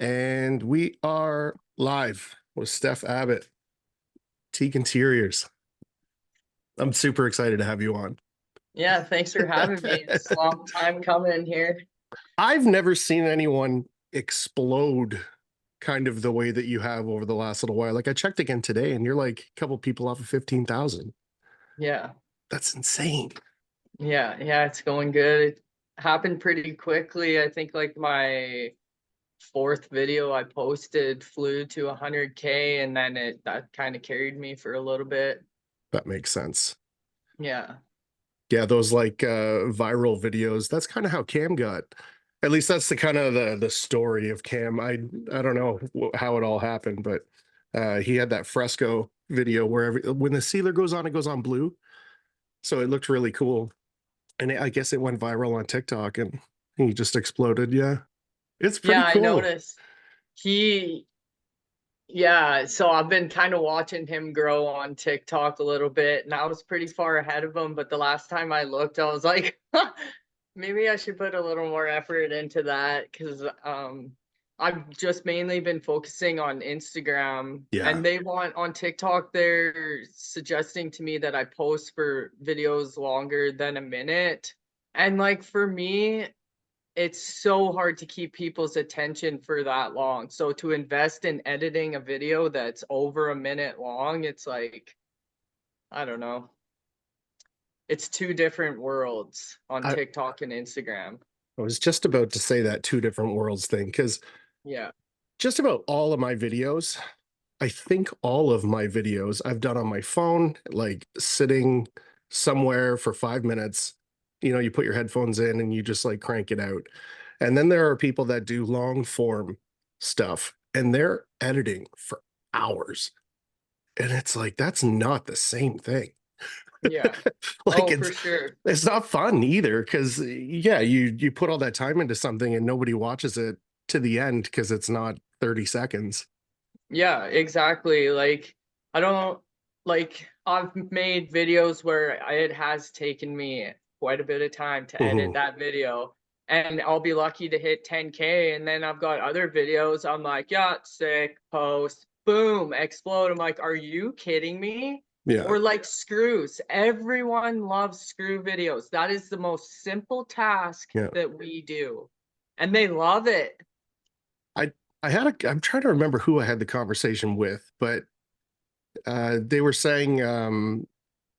And we are live with Steph Abbott, Teak Interiors. I'm super excited to have you on. Yeah, thanks for having me. It's a long time coming here. I've never seen anyone explode kind of the way that you have over the last little while. Like I checked again today and you're like a couple people off of 15,000. Yeah, That's insane. yeah, it's going good. It happened pretty quickly. I think like my fourth video I posted flew to 100K and then that kind of carried me for a little bit. That makes sense. Yeah. Yeah, those like viral videos. That's kind of how Cam got. At least that's the kind of the story of Cam. I don't know how it all happened, but he had that fresco video where when the sealer goes on, it goes on blue. So it looked really cool. And I guess it went viral on TikTok and he just exploded. Yeah. It's Yeah, pretty I cool. noticed. He Yeah, so I've been kind of watching him grow on TikTok a little bit, and I was pretty far ahead of him. But the last time I looked, I was like, maybe I should put a little more effort into that because I've just mainly been focusing on Instagram, Yeah. and they want on TikTok, they're suggesting to me that I post for videos longer than a minute. And like for me, it's so hard to keep people's attention for that long. So to invest in editing a video that's over a minute long, it's like, I don't know. It's two different worlds on I, TikTok and Instagram. I was just about to say that two different worlds thing because Yeah. just about all of my videos, I think all of my videos I've done on my phone, like sitting somewhere for 5 minutes. You know, you put your headphones in and you just like crank it out. And then there are people that do long form stuff and they're editing for hours. And it's like, that's not the same thing. Yeah. Like Oh, for sure. it's not fun either because yeah, you put all that time into something and nobody watches it to the end because it's not 30 seconds. Yeah, exactly. Like, I don't like I've made videos where it has taken me quite a bit of time to edit Mhm. that video, and I'll be lucky to hit 10K, and then I've got other videos I'm like, yeah, sick, post, boom, explode. I'm like, are you kidding me? Yeah. Or like screws. Everyone loves screw videos. That is the most simple task Yeah. that we do, and they love it. I I'm trying to remember who I had the conversation with, but they were saying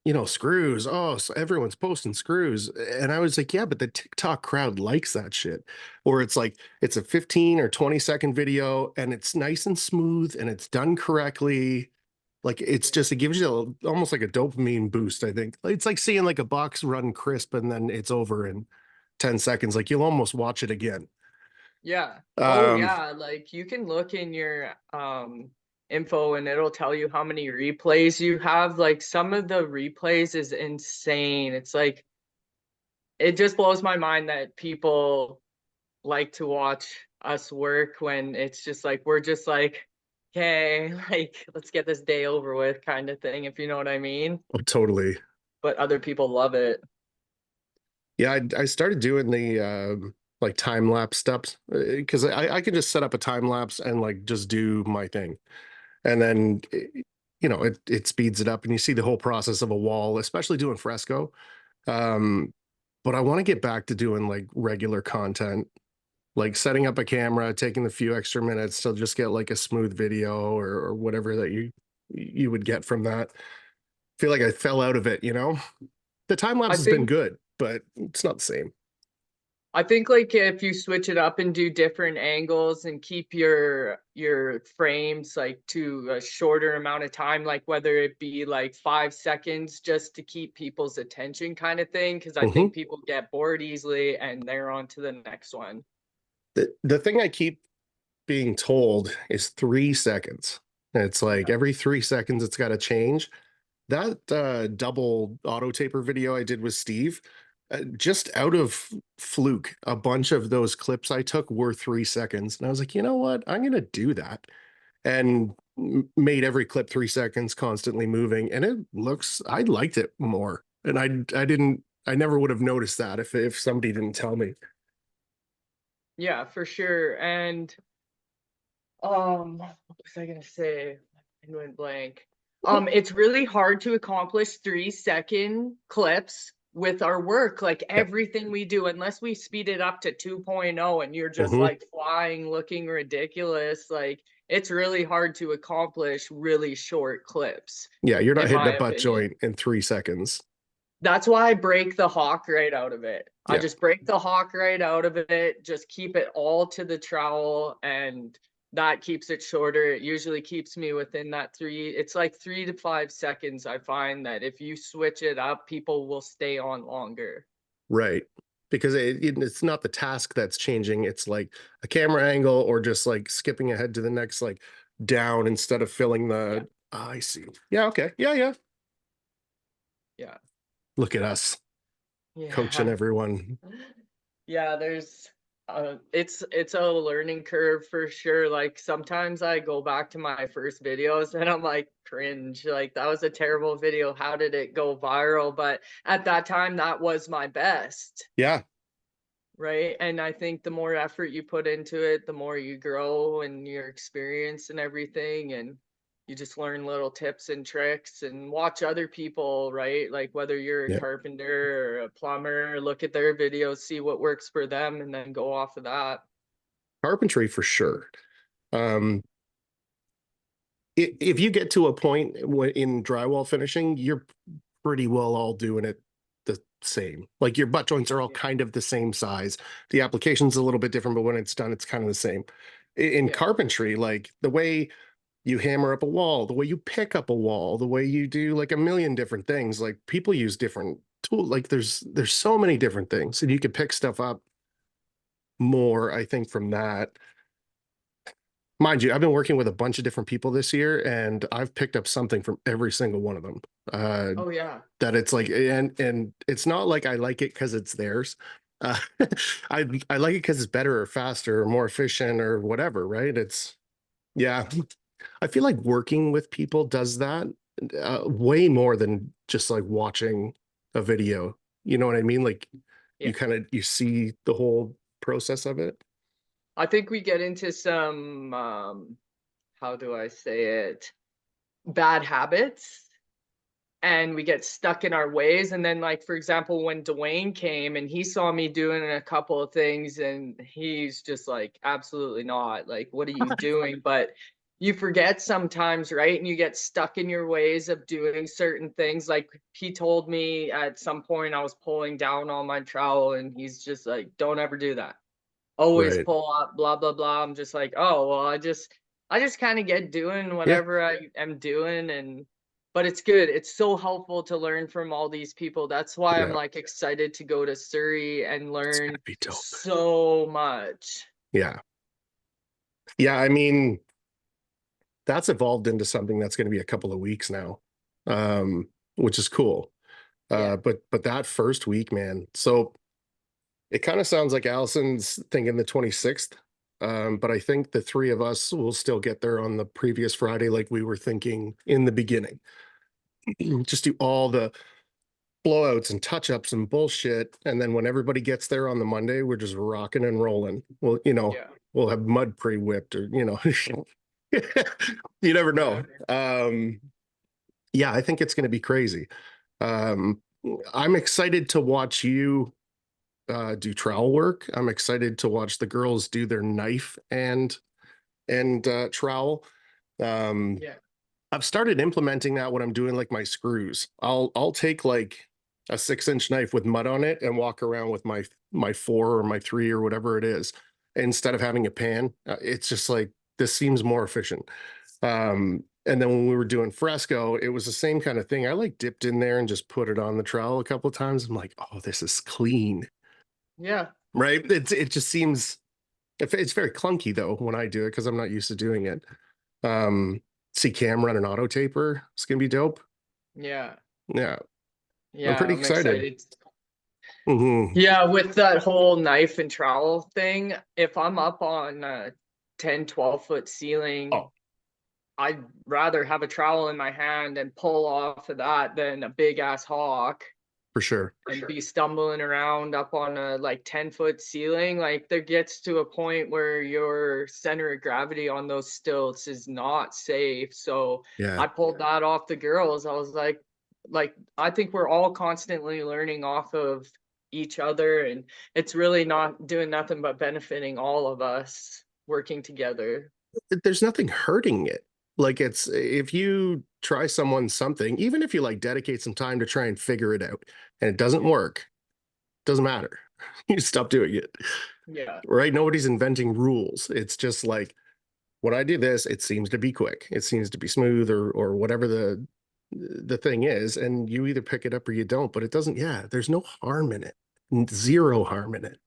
you know, screws. Oh, so everyone's posting screws. And I was like, yeah, but the TikTok crowd likes that shit. Or it's like it's a 15 or 20-second video and it's nice and smooth and it's done correctly. Like it's just it gives you almost like a dopamine boost, I think. It's like seeing like a box run crisp and then it's over in 10 seconds. Like you'll almost watch it again. Yeah. Oh, Um, yeah, like, you can look in your, info and it'll tell you how many replays you have, like, some of the replays is insane. It's like it just blows my mind that people like to watch us work when it's just like we're just like, "Okay, like, let's get this day over with," kinda thing, if you know what I mean? totally. But other people love it. Yeah, I started doing the like time lapse steps because I can just set up a time lapse and like just do my thing, and then you know it speeds it up, and you see the whole process of a wall, especially doing fresco. Um, but I want to get back to doing like regular content, like setting up a camera, taking the few extra minutes to just get like a smooth video or whatever that you would get from that. Feel like I fell out of it, you know. The time lapse I has been think good, but it's not the same. I think like if you switch it up and do different angles and keep your frames like to a shorter amount of time, like whether it be like 5 seconds just to keep people's attention kind of thing, because I Mhm. think people get bored easily and they're on to the next one. The thing I keep being told is 3 seconds. It's like Yeah. every 3 seconds it's got to change. That double auto taper video I did with Steve, just out of fluke, a bunch of those clips I took were 3 seconds. And I was like, you know what? I'm going to do that. And made every clip 3 seconds, constantly moving. And it looks, I liked it more. And I never would have noticed that if somebody didn't tell me. Yeah, for sure. And What was I gonna say? I went blank. It's really hard to accomplish 3-second clips with our work, like Yeah. everything we do, unless we speed it up to 2.0 and you're just Hmm. like flying, looking ridiculous. Like it's really hard to accomplish really short clips, Yeah, you're not in hitting my a butt opinion. joint in 3 seconds. That's why I break the hawk right out of it. I Yeah. just break the hawk right out of it, just keep it all to the trowel, and that keeps it shorter. It usually keeps me within that it's like 3 to 5 seconds. I find that if you switch it up, people will stay on longer. Right. Because it's not the task that's changing. It's like a camera angle or just like skipping ahead to the next, like down instead of filling Yeah, the. I see. Yeah. Okay. Yeah. Yeah. yeah, Look at us coaching yeah. everyone. Yeah, it's a learning curve for sure. Like sometimes I go back to my first videos and I'm like cringe. Like that was a terrible video. How did it go viral? But at that time that was my best, Yeah. right? And I think the more effort you put into it, the more you grow and your experience and everything, and you just learn little tips and tricks and watch other people, right? Like whether you're a Yeah. carpenter or a plumber, look at their videos, see what works for them, and then go off of that. Carpentry for sure. Um, if you get to a point in drywall finishing, you're pretty well all doing it the same. Like your butt joints are all Yeah. kind of the same size. The application's a little bit different, but when it's done, it's kind of the same. In Yeah. carpentry, like the way you hammer up a wall, the way you pick up a wall, the way you do like a million different things, like people use different tools. Like there's so many different things, and you could pick stuff up more, I think, from that. Mind you, I've been working with a bunch of different people this year, and I've picked up something from every single one of them. Oh yeah. That it's like, and it's not like I like it because it's theirs. Uh, I like it because it's better or faster or more efficient or whatever, right? It's yeah. I feel like working with people does that way more than just like watching a video. You know what I mean? Like Yeah. you see the whole process of it. I think we get into some how do I say it? Bad habits, and we get stuck in our ways. And then, like, for example, when Dwayne came and he saw me doing a couple of things, and he's just like, absolutely not. Like, what are you doing? But you forget sometimes, right? And you get stuck in your ways of doing certain things. Like, he told me at some point I was pulling down on my trowel, and he's just like, don't ever do that. Always Right. pull up, blah, blah, blah. I'm just like, oh, well, I just kind of get doing Yeah. whatever I am doing, and but it's good. It's so helpful to learn from all these people. That's why I'm Yeah. like excited to go to Surrey and It's gonna learn be dope. so much. Yeah. Yeah. I mean, that's evolved into something that's going to be a couple of weeks now, which is cool. Yeah. But that first week, man. So it kind of sounds like Allison's thinking the 26th. But I think the three of us will still get there on the previous Friday, like we were thinking in the beginning. Just do all the blowouts and touch ups and bullshit. And then when everybody gets there on the Monday, we're just rocking and rolling. Well, Yeah. we'll have mud pre whipped or, you never know. Whatever. Yeah, I think it's going to be crazy. Um, I'm excited to watch you do trowel work. I'm excited to watch the girls do their knife and trowel. Um, Yeah. I've started implementing that when I'm doing like my screws. I'll take like a 6-inch knife with mud on it and walk around with my 4 or my 3 or whatever it is instead of having a pan. It's just like this seems more efficient. And then when we were doing fresco, it was the same kind of thing. I like dipped in there and just put it on the trowel a couple of times. I'm like, oh, this is clean, Yeah. right? It just seems it's very clunky though when I do it because I'm not used to doing it. Um, See Cam run an auto taper. It's gonna be dope. Yeah. Yeah, I'm Yeah. pretty I'm excited. excited. Hmm. Yeah, with that whole knife and trowel thing, if I'm up on a 10, 12-foot ceiling, Oh, I'd rather have a trowel in my hand and pull off of that than a big ass hawk. For sure. and be stumbling around up on a like 10-foot ceiling. Like there gets to a point where your center of gravity on those stilts is not safe. So Yeah. I pulled that off the girls. I was like I think we're all constantly learning off of each other, and it's really not doing nothing but benefiting all of us working together. There's nothing hurting it. Like it's if you try someone something, even if you like dedicate some time to try and figure it out and it doesn't work, doesn't matter. You stop doing it. Yeah. Right? Nobody's inventing rules. It's just like when I do this, it seems to be quick. It seems to be smooth or whatever the thing is, and you either pick it up or you don't, but it doesn't, yeah, there's no harm in it. Zero harm in it.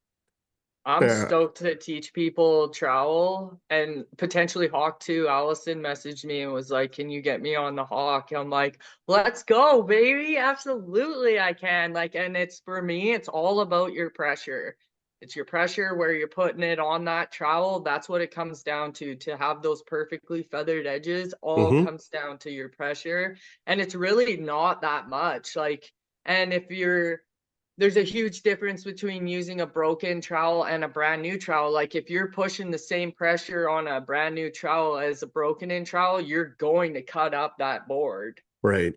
I'm Uh, stoked to teach people trowel and potentially hawk too. Allison messaged me and was like, "Can you get me on the hawk?" I'm like, "Let's go, baby. Absolutely, I can." Like, and it's for me, it's all about your pressure. It's your pressure where you're putting it on that trowel. That's what it comes down to have those perfectly feathered edges. All mhm. comes down to your pressure. And it's really not that much. Like, and if you're there's a huge difference between using a broken trowel and a brand new trowel. Like if you're pushing the same pressure on a brand new trowel as a broken in trowel, you're going to cut up that board, Right.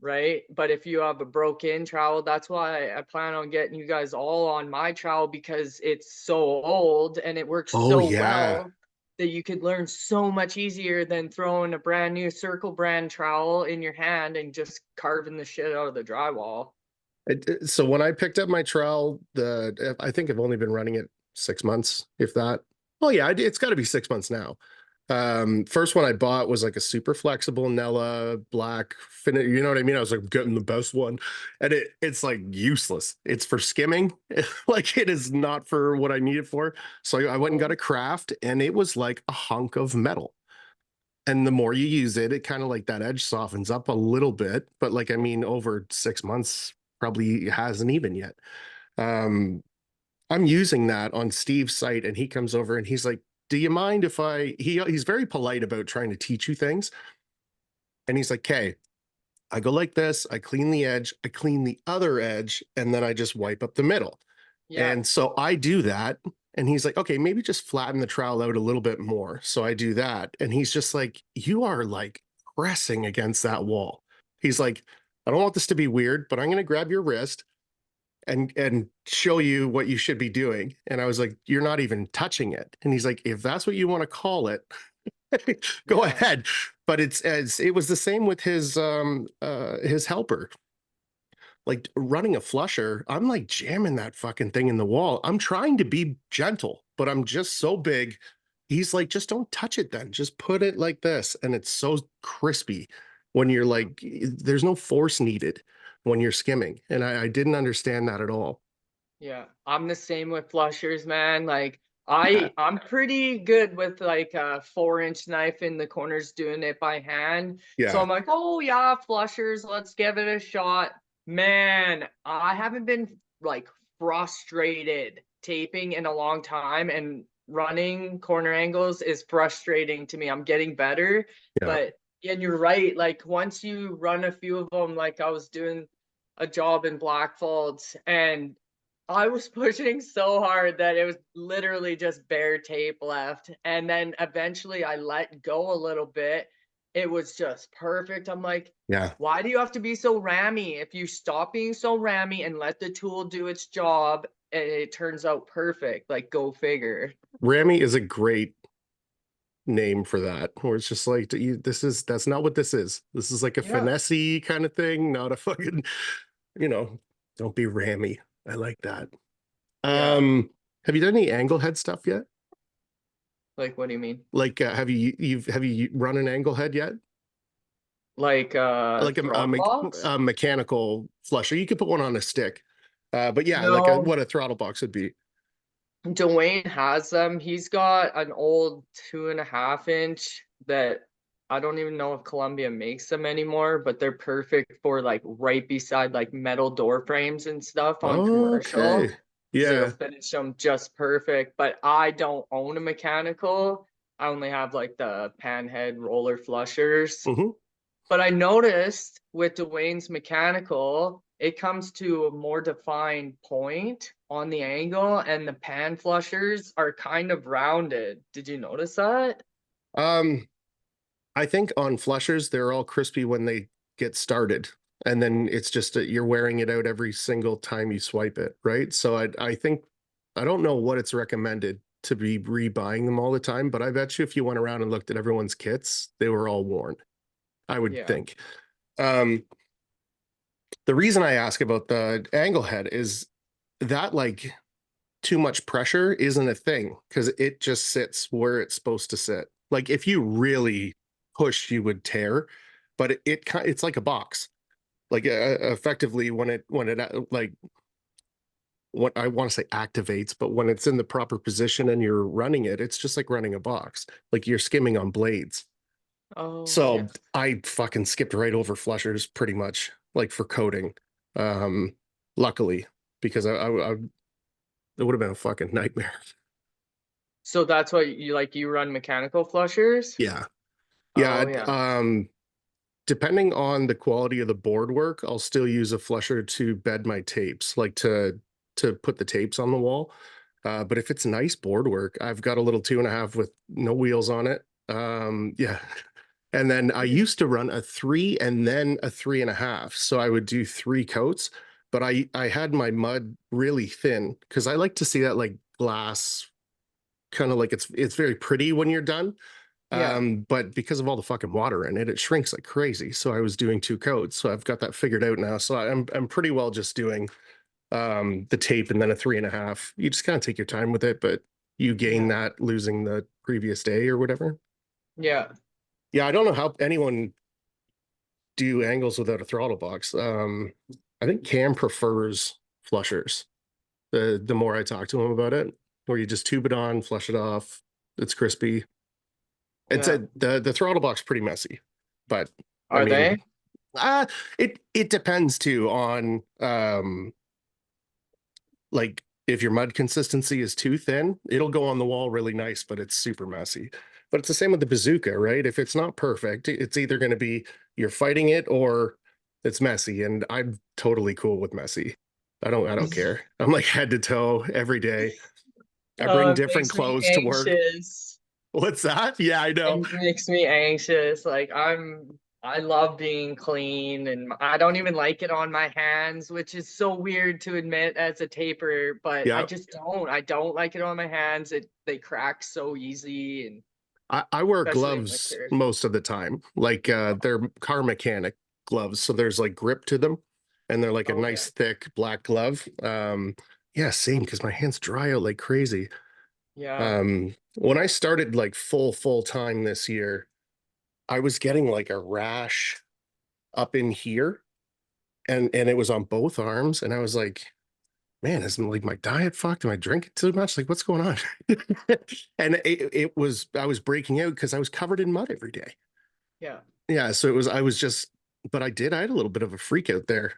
right? But if you have a broken trowel, that's why I plan on getting you guys all on my trowel, because it's so old and it works Oh so yeah. well that you could learn so much easier than throwing a brand new Circle brand trowel in your hand and just carving the shit out of the drywall. So when I picked up my trowel, I think I've only been running it 6 months, if that. Well, yeah, it's got to be 6 months now. First one I bought was like a super flexible Nella black finish. You know what I mean? I was like getting the best one, and it's like useless. It's for skimming, like it is not for what I need it for. So I went and got a craft, and it was like a hunk of metal. And the more you use it, it kind of like that edge softens up a little bit. But like, I mean, over 6 months, probably hasn't even yet. Um, I'm using that on Steve's site, and he comes over and he's like, "Do you mind if he's very polite about trying to teach you things." And he's like, "Okay, I go like this, I clean the edge, I clean the other edge, and then I just wipe up the middle." Yeah. And so I do that. And he's like, "Okay, maybe just flatten the trowel out a little bit more." So I do that. And he's just like, "You are like pressing against that wall." He's like, "I don't want this to be weird, but I'm going to grab your wrist and show you what you should be doing." And I was like, "You're not even touching it." And he's like, "If that's what you want to call it, go Yeah. ahead." But it was the same with his helper. Like running a flusher, I'm like jamming that fucking thing in the wall. I'm trying to be gentle, but I'm just so big. He's like, "Just don't touch it then. Just put it like this." And it's so crispy when you're like, there's no force needed when you're skimming. And I didn't understand that at all. Yeah, I'm the same with flushers, man. Like Yeah. I'm pretty good with like a 4-inch knife in the corners doing it by hand. So Yeah. I'm like, oh yeah, flushers, let's give it a shot. Man, I haven't been like frustrated taping in a long time, and running corner angles is frustrating to me. I'm getting better, Yeah. but and you're right. Like once you run a few of them, like I was doing a job in Blackfalds, and I was pushing so hard that it was literally just bare tape left. And then eventually I let go a little bit. It was just perfect. I'm like, Yeah. why do you have to be so rammy? If you stop being so rammy and let the tool do its job, it turns out perfect. Like, go figure. Rami is a great name for that, where it's just like, that's not what this is. This is like a Yeah. finessey kind of thing, not a fucking, you know, don't be rammy. I like that. Yeah. Um, have you done any angle head stuff yet? Like, what do you mean? Like, have you run an angle head yet? Like, Like throttle box? a mechanical flusher. You could put one on a stick. But yeah, like No. what a throttle box would be. Dwayne has them. He's got an old 2.5 inch that I don't even know if Columbia makes them anymore, but they're perfect for like right beside like metal door frames and stuff on Okay. commercial, because it'll Yeah. finish them just perfect. But I don't own a mechanical. I only have like the panhead roller flushers. Hmm. But I noticed with Dwayne's mechanical, it comes to a more defined point on the angle, and the pan flushers are kind of rounded. Did you notice that? Um, I think on flushers, they're all crispy when they get started. And then it's just that you're wearing it out every single time you swipe it, right? So I think I don't know what it's recommended to be rebuying them all the time, but I bet you if you went around and looked at everyone's kits, they were all worn, I would Yeah. think. Um, the reason I ask about the angle head is that like too much pressure isn't a thing because it just sits where it's supposed to sit. Like if you really push, you would tear, but it's like a box. Like effectively, when it like what I want to say activates, but when it's in the proper position and you're running it, it's just like running a box. Like you're skimming on blades. Oh, yeah. So I fucking skipped right over flushers pretty much, like for coding. Um, luckily, because it would have been a fucking nightmare. So that's why you like you run mechanical flushers? Yeah. Oh, Yeah. yeah. Depending on the quality of the board work, I'll still use a flusher to bed my tapes, like to put the tapes on the wall. But if it's nice board work, I've got a little 2.5 with no wheels on it. Yeah. And then I used to run a 3 and then a 3.5. So I would do 3 coats, but I had my mud really thin because I like to see that like glass kind of like it's very pretty when you're done. Yeah. But because of all the fucking water in it, it shrinks like crazy. So I was doing 2 coats. So I've got that figured out now. So I'm pretty well just doing the tape and then a 3.5. You just kind of take your time with it, but you gain Yeah. that losing the previous day or whatever. Yeah. Yeah, I don't know how anyone do angles without a throttle box. I think Cam prefers flushers. The more I talk to him about it, where you just tube it on, flush it off. It's crispy. It's Yeah. the throttle box pretty messy, but I Are mean, they? it depends too on like if your mud consistency is too thin, it'll go on the wall really nice, but it's super messy. But it's the same with the bazooka, right? If it's not perfect, it's either going to be you're fighting it or it's messy. And I'm totally cool with messy. I don't care. I'm like head to toe every day. I bring It different makes me clothes to work. anxious. What's that? Yeah, I know. It makes me anxious. Like I love being clean and I don't even like it on my hands, which is so weird to admit as a taper, but I Yeah. just don't. I don't like it on my hands. They crack so easy and I wear especially in gloves winter. most of the time, like they're car mechanic gloves. So there's like grip to them and they're like a Oh yeah. nice thick black glove. Yeah, same because my hands dry out like crazy. Yeah. When I started like full time this year, I was getting like a rash up in here and it was on both arms. And I was like, man, is like my diet fucked? Am I drinking too much? Like, what's going on? And it was, I was breaking out because I was covered in mud every day. Yeah. Yeah. So I was just, but I had a little bit of a freak out there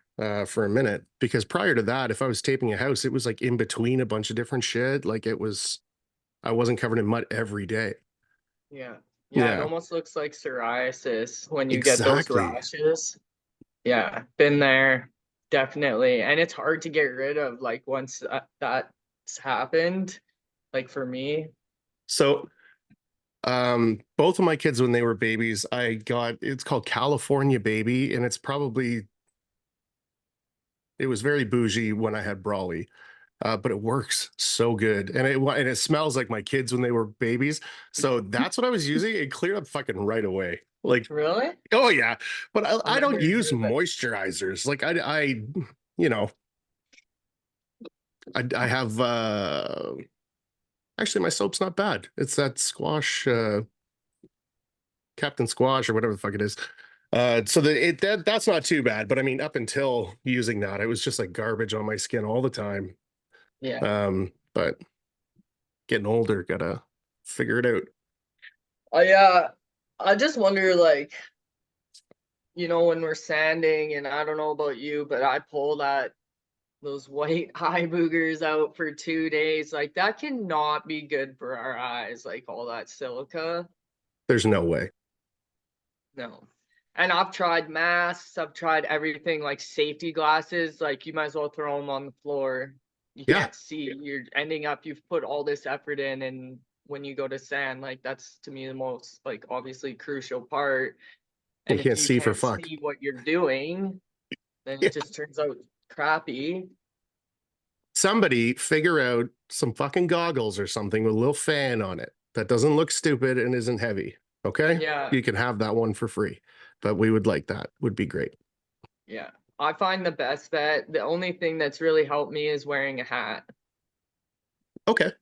for a minute because prior to that, if I was taping a house, it was like in between a bunch of different shit. Like I wasn't covered in mud every day. Yeah. Yeah, it Yeah, almost looks like psoriasis when you get those exactly. rashes. Yeah, been there, definitely. And it's hard to get rid of like once that's happened, like for me. So, both of my kids, when they were babies, it's called California Baby, and it was very bougie when I had Brawly. But it works so good, and it smells like my kids when they were babies. So that's what I was using. It cleared up fucking right away. Like, Really? oh yeah, but I've I never don't use heard of it. moisturizers. Like you know, I have actually my soap's not bad. It's that squash, Captain Squash or whatever the fuck it is. So that's not too bad. But I mean, up until using that, it was just like garbage on my skin all the time. Yeah. But getting older, gotta figure it out. Yeah. I just wonder like, when we're sanding and I don't know about you, but I pull those white eye boogers out for 2 days. Like that cannot be good for our eyes, like all that silica. There's no way. No. And I've tried masks, I've tried everything, like safety glasses, like you might as well throw them on the floor. You Yeah, can't see. You're ending up, you've put all this effort in, and when you go to sand, like that's to me the most like obviously crucial part. you And if can't you see for can't fuck. see what you're doing, then Yeah. it just turns out crappy. Somebody figure out some fucking goggles or something with a little fan on it that doesn't look stupid and isn't heavy. Okay. Yeah, You can have that one for free, but we would like that. Would be great. yeah. I find the best bet, the only thing that's really helped me is wearing a hat, Okay.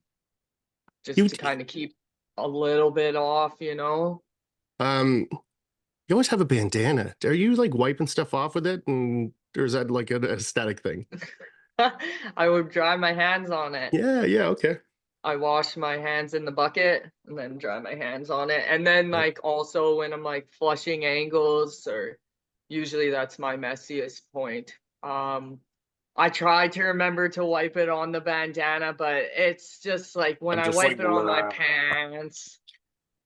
You, just to kind of keep a little bit off, you know? um, you always have a bandana. Are you like wiping stuff off with it? And or is that like an aesthetic thing? I would dry my hands on it. Yeah. Yeah. Okay. I wash my hands in the bucket and then dry my hands on it. And then Yep. like also when I'm like flushing angles, or usually that's my messiest point. I try to remember to wipe it on the bandana, but it's just like when I'm I just like, wipe it on my "Blah." pants.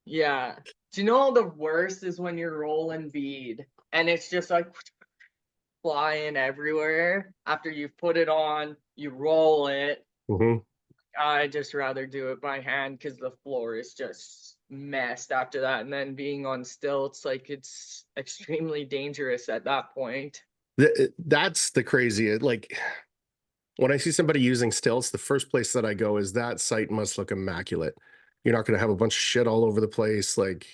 Yeah. Do you know the worst is when you're rolling bead and it's just like flying everywhere after you've put it on, you roll it. Mhm. I just rather do it by hand because the floor is just messed after that. And then being on stilts, like it's extremely dangerous at that point. That's the crazy. Like when I see somebody using stilts, the first place that I go is that site must look immaculate. You're not going to have a bunch of shit all over the place. Like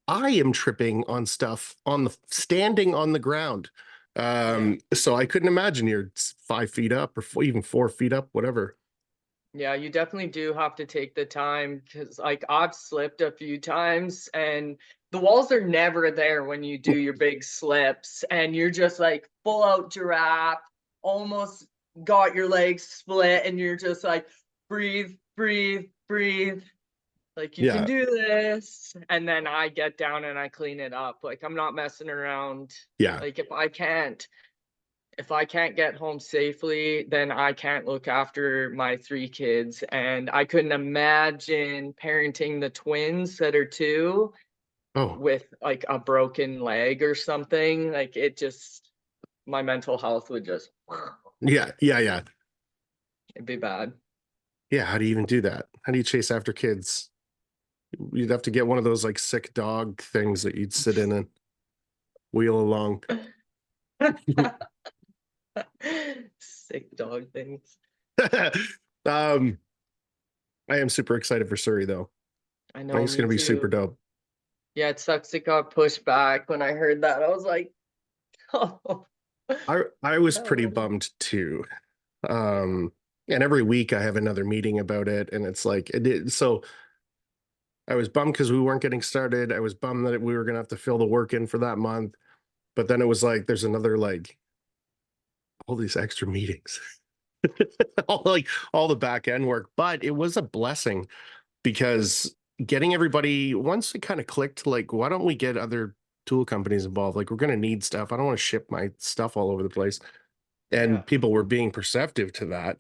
I am tripping on stuff on the standing on the ground. Yeah. So I couldn't imagine you're 5 feet up or even 4 feet up, whatever. Yeah, you definitely do have to take the time because like I've slipped a few times and the walls are never there when you do your big slips and you're just like full out giraffe, almost got your legs split and you're just like breathe, breathe, breathe. Like you can Yeah, do this. And then I get down and I clean it up. Like I'm not messing around. yeah. Like if I can't get home safely, then I can't look after my 3 kids, and I couldn't imagine parenting the twins that are 2 Oh, with, like, a broken leg or something, like, it just my mental health would just yeah, yeah, yeah, it'd be bad. yeah. How do you even do that? How do you chase after kids? You'd have to get one of those like sick dog things that you'd sit in and wheel along. Sick dog things. um, I am super excited for Surrey though. I I think know, it's me going to be super too. dope. Yeah, it sucks it got pushed back. When I heard that, I was like, "Oh, I was pretty no." bummed too. Um, and every week I have another meeting about it, and it's like so I was bummed because we weren't getting started. I was bummed that we were going to have to fill the work in for that month. But then it was like there's another like all these extra meetings, all the back end work. But it was a blessing because getting everybody once it kind of clicked, like why don't we get other tool companies involved? Like we're going to need stuff. I don't want to ship my stuff all over the place. Yeah, And people were being perceptive to that.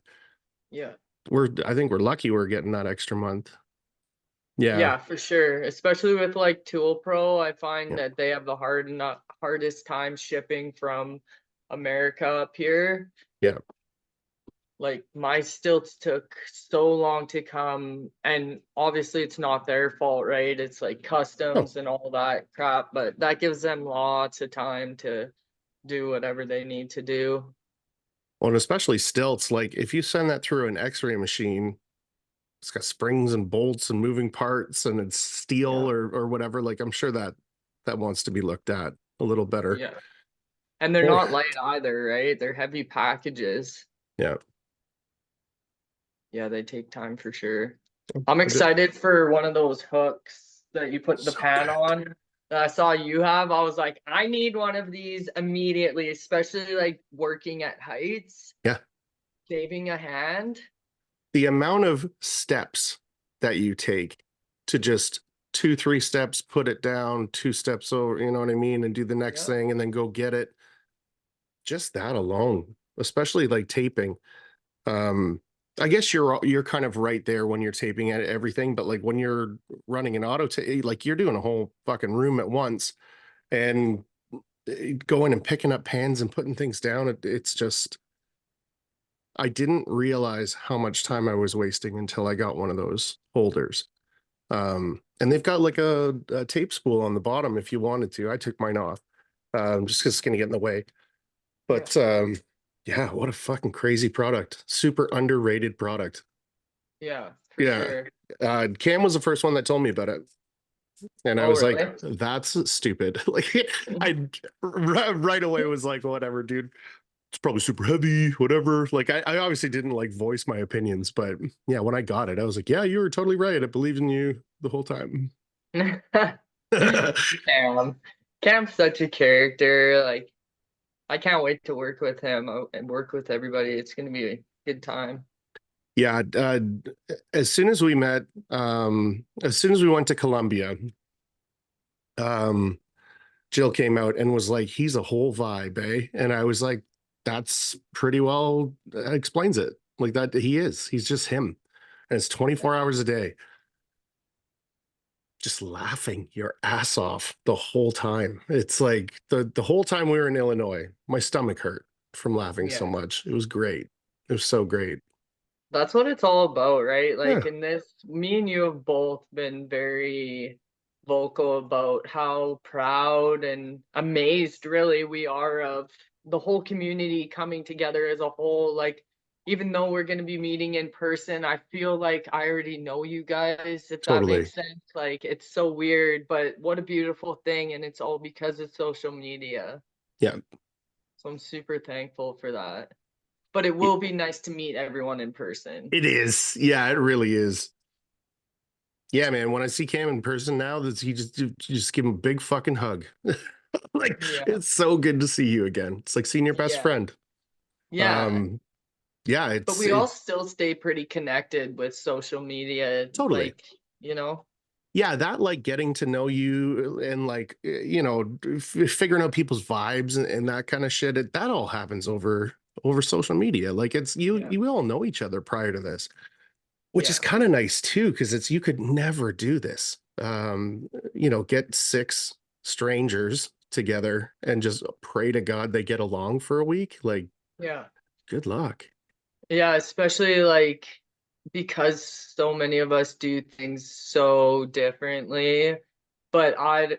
yeah. I think we're lucky we're getting that extra month. Yeah. Yeah, for sure. Especially with like Tool Pro, I find Yeah. that they have the hardest time shipping from America up here. Yeah. Like my stilts took so long to come, and obviously it's not their fault, right? It's like Oh, customs and all that crap, but that gives them lots of time to do whatever they need to do. well, and especially stilts. Like if you send that through an X-ray machine, it's got springs and bolts and moving parts, and it's steel Yeah, or whatever. Like I'm sure that that wants to be looked at a little better. yeah. And they're Or not light either, right? They're heavy packages. yeah. Yeah, they take time for sure. I'm excited for one of those hooks that you put the So pan good. on that I saw you have. I was like, I need one of these immediately, especially like working at heights, Yeah. saving a hand. The amount of steps that you take to just 2, 3 steps, put it down, 2 steps over, you know what I mean, and do the next Yeah. thing and then go get it. Just that alone, especially like taping. Um, I guess you're kind of right there when you're taping at everything, but like when you're running an auto tape, like you're doing a whole fucking room at once, and going and picking up pans and putting things down. It's just, I didn't realize how much time I was wasting until I got one of those holders. And they've got like a tape spool on the bottom if you wanted to. I took mine off, just because it's going to get in the way. Yeah. But yeah, what a fucking crazy product. Super underrated product. Yeah, for Yeah. sure. Cam was the first one that told me about it. And I Oh, was like, really? that's stupid. Like, I right away was like, whatever, dude. It's probably super heavy, whatever. Like, I obviously didn't like voice my opinions, but yeah, when I got it, I was like, yeah, you were totally right. I believed in you the whole time. Cam. Cam's such a character. Like, I can't wait to work with him and work with everybody. It's gonna be a good time. Yeah, as soon as we met, as soon as we went to Colombia, um, Jill came out and was like, he's a whole vibe, eh? And I was like, that's pretty well explains it. Like that, he's just him. And it's 24 hours a day, just laughing your ass off the whole time. It's like the whole time we were in Illinois, my stomach hurt from laughing so Yeah. much. It was great. It was so great. That's what it's all about, right? Yeah, Like in this, me and you have both been very vocal about how proud and amazed really we are of the whole community coming together as a whole. Like, even though we're going to be meeting in person, I feel like I already know you guys, if that totally. makes sense. Like, it's so weird, but what a beautiful thing. And it's all because of social media. Yeah, So I'm super thankful for that. But it will be nice to meet everyone in person. it is. Yeah, it really is. Yeah, man. When I see Cam in person now, that you just give him a big fucking hug. Like, Yeah. it's so good to see you again. It's like seeing your best Yeah. friend. Yeah. Um, yeah, But it's we all it still stay pretty connected with social media, totally. like, you know? Yeah, that like getting to know you and like figuring out people's vibes and that kind of shit. That all happens over social media. Like it's Yeah. you all know each other prior to this, which is Yeah. kind of nice too, because it's you could never do this. Get six strangers together and just pray to God they get along for a week. Like, Yeah. good luck. Yeah, especially like because so many of us do things so differently. But I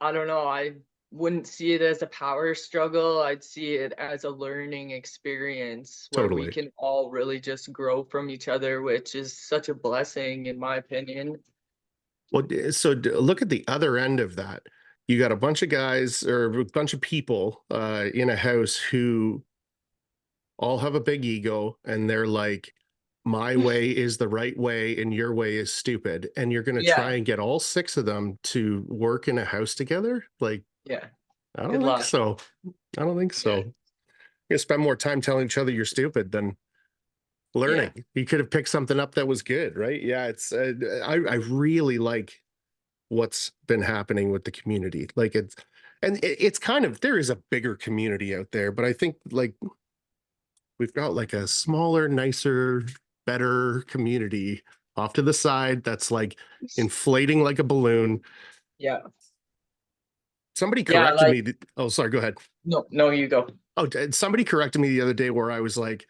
don't know, I wouldn't see it as a power struggle. I'd see it as a learning experience where we Totally. can all really just grow from each other, which is such a blessing in my opinion. Well, look at the other end of that. You got a bunch of guys or a bunch of people in a house who all have a big ego and they're like, my way is the right way and your way is stupid. And you're going to try Yeah. and get all six of them to work in a house together? Like, Yeah. I don't Good think luck. so. I don't think Yeah. so. You're gonna spend more time telling each other you're stupid than Yeah. learning. You could have picked something up that was good, right? Yeah, it's I really like what's been happening with the community. Like it's kind of there is a bigger community out there, but I think like we've got like a smaller, nicer, better community off to the side that's like inflating like a balloon. Yeah. Somebody Yeah, corrected like me. Oh, sorry, go ahead. no, you go. Oh, somebody corrected me the other day where I was like,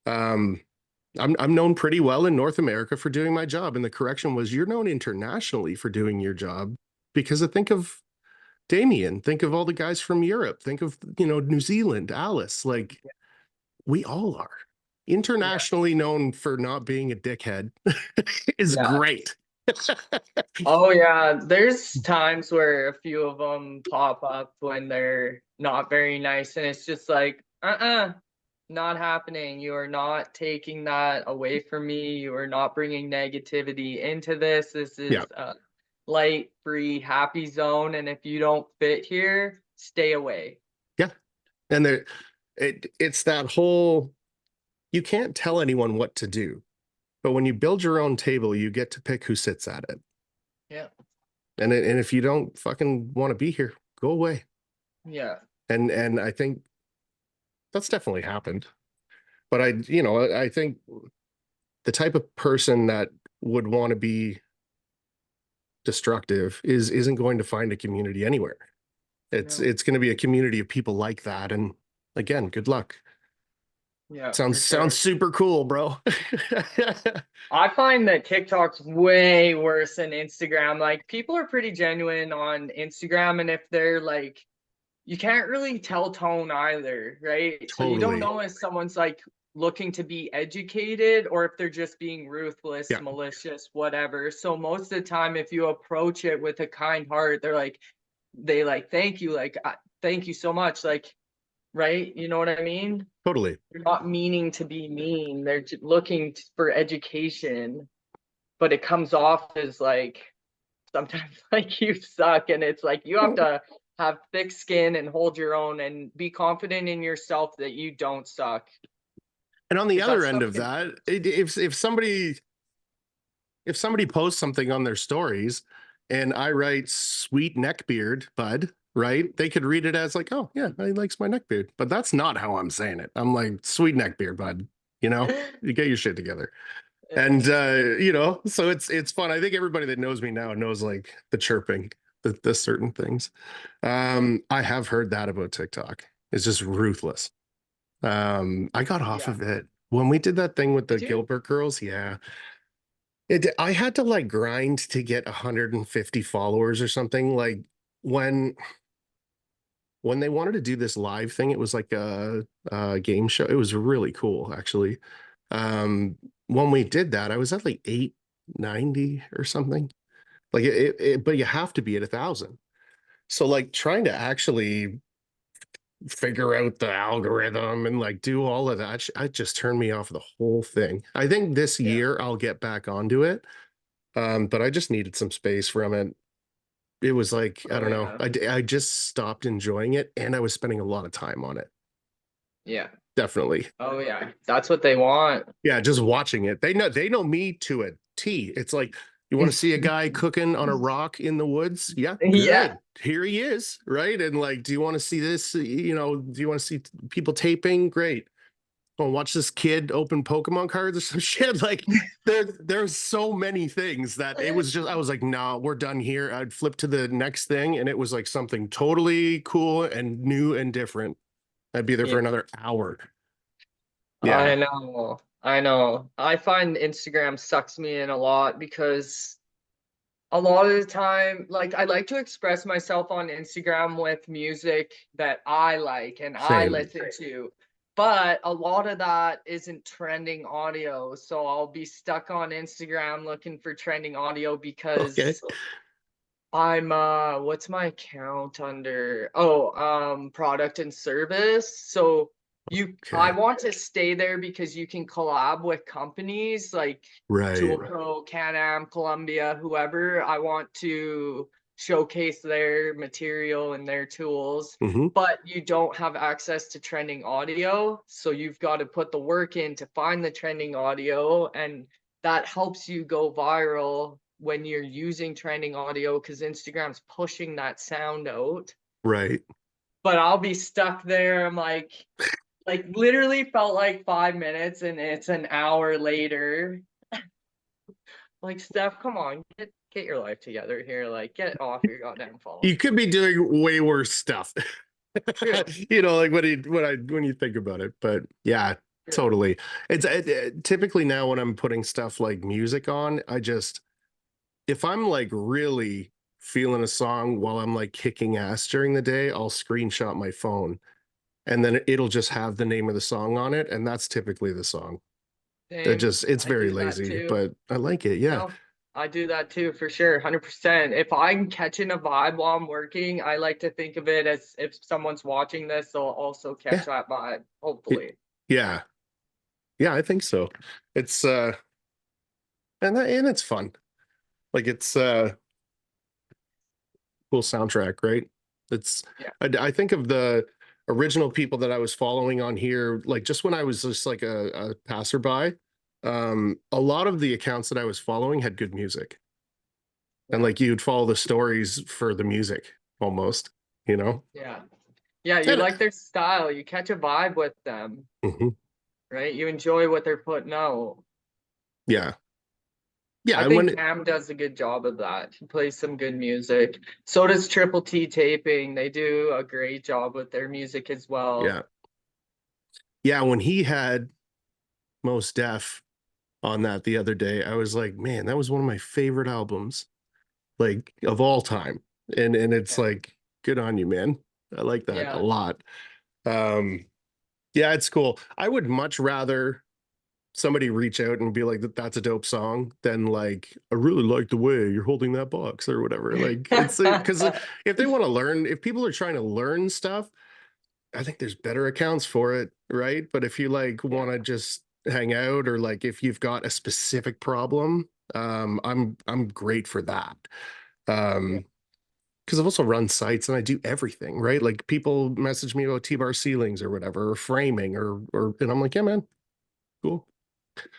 um, I'm known pretty well in North America for doing my job. And the correction was, you're known internationally for doing your job because I think of Damien, think of all the guys from Europe, think of, New Zealand, Alice, like we all are. Yeah. Internationally known for not being a dickhead is Yeah. great. Oh yeah, there's times where a few of them pop up when they're not very nice, and it's just like, not happening. You are not taking that away from me. You are not bringing negativity into this. This Yeah. is a light, free, happy zone, and if you don't fit here, stay away. Yeah. And it's that whole, you can't tell anyone what to do. But when you build your own table, you get to pick who sits at it. Yeah. And if you don't fucking want to be here, go away. Yeah. And I think that's definitely happened. But I think the type of person that would want to be destructive isn't going to find a community anywhere. No. It's going to be a community of people like that. And again, good luck. Yeah, for Sounds sure. super cool, bro. I find that TikTok's way worse than Instagram. Like people are pretty genuine on Instagram, and if they're like, you can't really tell tone either, right? So you don't Totally. know if someone's like looking to be educated or if they're just being ruthless, Yeah, malicious, whatever. So most of the time, if you approach it with a kind heart, they're like, they like, thank you, like, thank you so much, like, right? You know what I mean? totally. They're not meaning to be mean. They're looking for education, but it comes off as like sometimes like you suck, and it's like you have to have thick skin and hold your own and be confident in yourself that you don't suck, And on the because that other end stuff of can. that, if somebody posts something on their stories and I write sweet neck beard, bud, right? They could read it as like, oh yeah, he likes my neck beard. But that's not how I'm saying it. I'm like, sweet neck beard, bud. You know, you get your shit together. And you know, so it's fun. I think everybody that knows me now knows like the chirping, the certain things. I have heard that about TikTok. It's just ruthless. I got off Yeah. of it when we did that thing with the Did you? Gilbert girls. Yeah, I had to like grind to get 150 followers or something. Like when when they wanted to do this live thing, it was like a game show. It was really cool, actually. When we did that, I was at like 890 or something. Like but you have to be at 1,000. So like trying to actually figure out the algorithm and like do all of that, it just turned me off the whole thing. I think this Yeah. year I'll get back onto it. But I just needed some space from it. It was like, I Oh don't know. yeah. I just stopped enjoying it and I was spending a lot of time on it. Yeah. Definitely. Oh yeah. That's what they want. Yeah, just watching it. They know me to a T. It's like, you want to see a guy cooking on a rock in the woods? Yeah, Yeah. good. Here he is, right? And like, do you want to see this? You know, do you want to see people taping? Great. Well, watch this kid open Pokemon cards or some shit. Like there's so many things that it was just I was like, no, we're done here. I'd flip to the next thing, and it was like something totally cool and new and different. I'd be there Yeah. for another hour. Yeah, I know. I know. I find Instagram sucks me in a lot because a lot of the time, like I like to express myself on Instagram with music that I like and I same. listen to. But a lot of that isn't trending audio. So I'll be stuck on Instagram looking for trending audio Okay. because I'm what's my account under? Oh, product and service. So I Okay. want to stay there because you can collab with companies like Right. Tool Pro, Can-Am, Columbia, whoever. I want to showcase their material and their tools, Hmm. but you don't have access to trending audio. So you've got to put the work in to find the trending audio, and that helps you go viral when you're using trending audio because Instagram's pushing that sound out. Right. But I'll be stuck there. I'm like literally felt like 5 minutes and it's an hour later. Like Steph, come on, get your life together here. Like get off your goddamn phone. You could be doing way worse stuff. True. You know, like when you think about it. But yeah, True. totally. Typically now when I'm putting stuff like music on, I just if I'm like really feeling a song while I'm like kicking ass during the day, I'll screenshot my phone and then it'll just have the name of the song on it. And that's typically the song. Same. It's I very do that lazy, too. but I like it. Yeah. No, I do that too for sure, 100%. If I'm catching a vibe while I'm working, I like to think of it as if someone's watching this, they'll also catch Yeah. that vibe, It- hopefully. yeah. Yeah, I think so. It's and it's fun. Like it's cool soundtrack, right? It's Yeah. I think of the original people that I was following on here, like just when I was just like a passerby, a lot of the accounts that I was following had good music. And Yeah. like you'd follow the stories for the music almost, you know? Yeah. Yeah, you And like their style, you catch a vibe with them, mhm, right? You enjoy what they're putting out. yeah. Yeah, I and when think Cam does a good job of that. He plays some good music. So does Triple T Taping. They do a great job with their music as well. yeah. Yeah, when he had Mos Def on that the other day, I was like, man, that was one of my favorite albums, like of all time. And it's Yeah. like, good on you, man. I like that a Yeah. lot. Um, yeah, it's cool. I would much rather somebody reach out and be like, that's a dope song than like, I really like the way you're holding that box or whatever. Like it's because if they want to learn, if people are trying to learn stuff, I think there's better accounts for it, right? But if you like want to Yeah. just hang out or like if you've got a specific problem, I'm great for that. Yeah. Because I've also run sites and I do everything, right? Like people message me about T-bar ceilings or whatever, or framing or and I'm like, yeah, man, cool.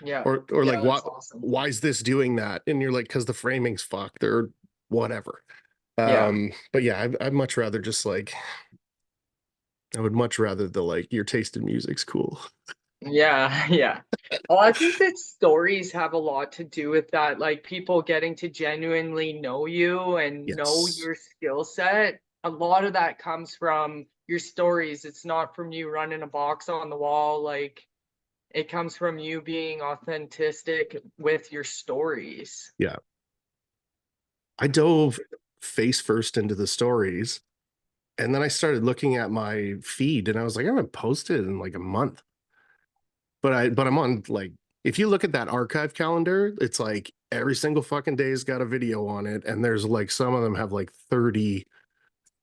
Yeah. Or like Yeah, what that's awesome. why is this doing that? And you're like, because the framing's fucked or whatever. Yeah. But yeah, I'd much rather just like I would much rather the like your taste in music's cool. Yeah. Yeah. Well, I think that stories have a lot to do with that. Like people getting to genuinely know you and know Yes. your skill set. A lot of that comes from your stories. It's not from you running a box on the wall. Like it comes from you being authentic with your stories. Yeah. I dove face first into the stories and then I started looking at my feed and I was like, I haven't posted in like a month. But I'm on like if you look at that archive calendar, it's like every single fucking day's got a video on it. And there's like some of them have like 30,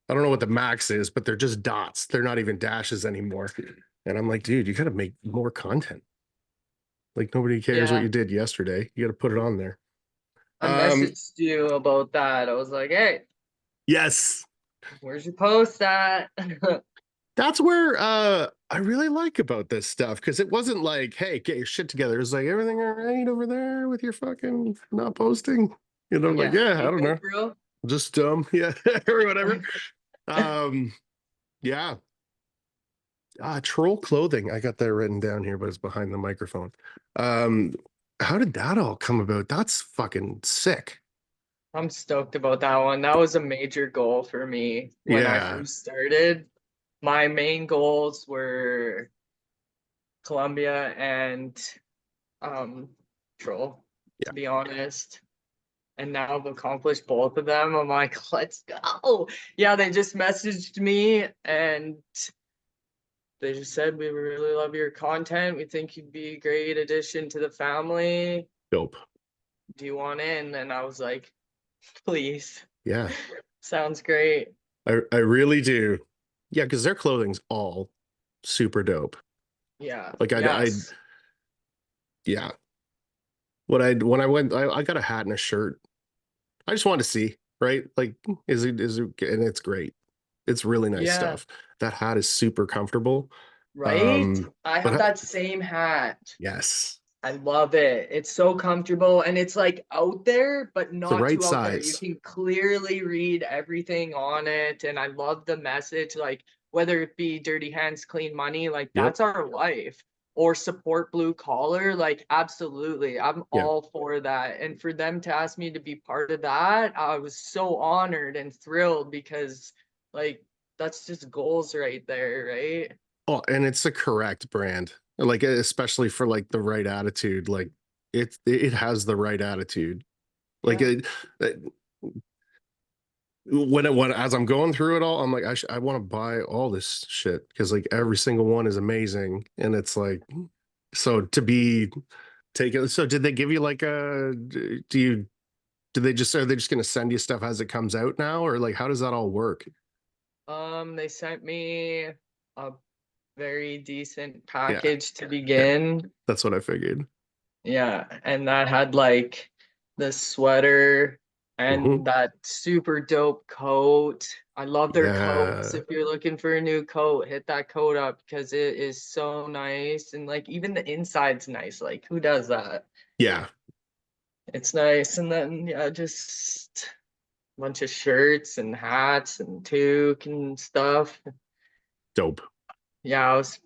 I don't know what the max is, but they're just dots. They're not even dashes anymore. And I'm like, dude, you gotta make more content. Like nobody cares what Yeah. you did yesterday. You gotta put it on there. I Um, messaged you about that. I was like, hey, yes. where's your post at? That's where I really like about this stuff because it wasn't like, hey, get your shit together. It's like everything all right over there with your fucking not posting. You know, like, Yeah. yeah, I You don't good, know. bro? Just yeah, or whatever. Um, yeah. Troll clothing. I got that written down here, but it's behind the microphone. Um, how did that all come about? That's fucking sick. I'm stoked about that one. That was a major goal for me when I Yeah, first started. My main goals were Colombia and um Troll, yeah. to be honest. And now I've accomplished both of them. I'm like, let's go. Yeah, they just messaged me and they just said, we really love your content. We think you'd be a great addition to the family. Dope. Do you want in? And I was like, please. Yeah, Sounds great. I really do. Yeah, because their clothing's all super dope. Yeah. Like I Yes. yeah. When I went, I got a hat and a shirt. I just wanted to see, right? Like, and it's great. It's really nice Yeah. stuff. That hat is super comfortable. Right? I But have that same hat. yes, I love it. It's so comfortable and it's like out there, but it's the not right too out there. You size. can clearly read everything on it. And I love the message, like whether it be dirty hands, clean money, like Yep. that's our life. Or support blue collar, like absolutely. I'm Yeah. all for that. And for them to ask me to be part of that, I was so honored and thrilled because like that's just goals right there, right? Oh, and it's the correct brand. Like especially for like the right attitude. Like it has the right attitude. Like Yeah. it when as I'm going through it all, I'm like I want to buy all this shit because like every single one is amazing, and it's like so to be taken. So did they give you like a? Do you? Do they just are they just gonna send you stuff as it comes out now, or like how does that all work? They sent me a very decent Yeah, package to yeah, begin. that's what I figured. Yeah, and that had like the sweater Hmm. and that super dope coat. I love their coats. Yeah, If you're looking for a new coat, hit that coat up because it is so nice. And like even the inside's nice. Like who does that? yeah, It's nice. And then yeah, just a bunch of shirts and hats and toque and stuff. dope. Yeah, I was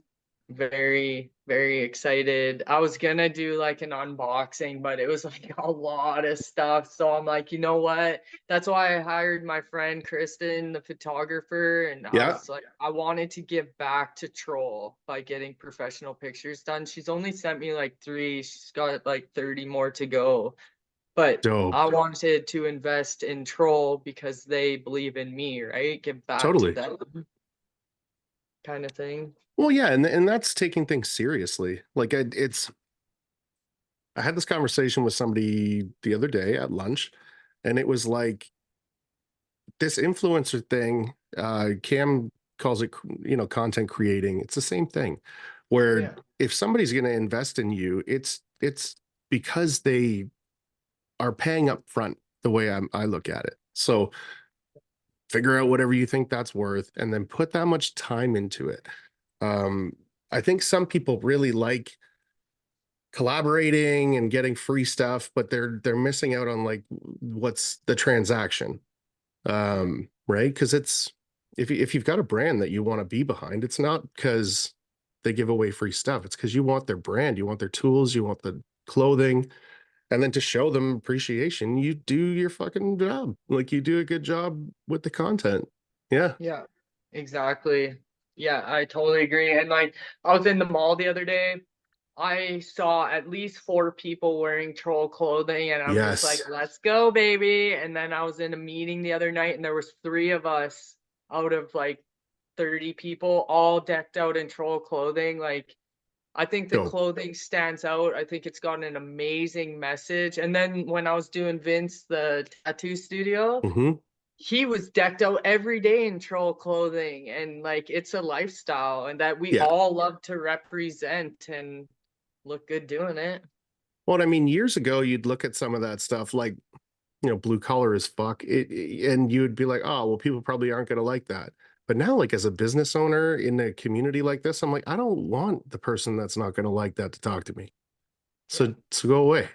very, very excited. I was gonna do like an unboxing, but it was like a lot of stuff. So I'm like, you know what? That's why I hired my friend Kristen, the photographer, and I Yeah. was like, I wanted to give back to Troll by getting professional pictures done. She's only sent me like three, she's got like 30 more to go. But Dope. I wanted to invest in Troll because they believe in me, right? Give back to Totally. them kind of thing. Well, yeah, and that's taking things seriously. Like I had this conversation with somebody the other day at lunch, and it was like this influencer thing. Cam calls it, content creating. It's the same thing, where Yeah. if somebody's going to invest in you, it's because they are paying up front. The way I look at it. So figure out whatever you think that's worth, and then put that much time into it. Um, I think some people really like collaborating and getting free stuff, but they're missing out on like what's the transaction, right? Because it's if you've got a brand that you want to be behind, it's not because they give away free stuff. It's because you want their brand, you want their tools, you want the clothing, and then to show them appreciation, you do your fucking job. Like you do a good job with the content. Yeah. Yeah, exactly. Yeah, I totally agree. And like, I was in the mall the other day. I saw at least four people wearing troll clothing, and I'm just like, Yes. let's go, baby. And then I was in a meeting the other night, and there was three of us out of like 30 people, all decked out in troll clothing. Like, I think the Dope. clothing stands out. I think it's got an amazing message. And then when I was doing Vince, the tattoo studio, Hmm. he was decked out every day in troll clothing, and like it's a lifestyle and that we Yeah. all love to represent and look good doing it. Well, I mean, years ago, you'd look at some of that stuff like, blue collar as fuck, and you'd be like, oh, well, people probably aren't going to like that. But now, like as a business owner in a community like this, I'm like, I don't want the person that's not going to like that to talk to me. Yeah. So go away.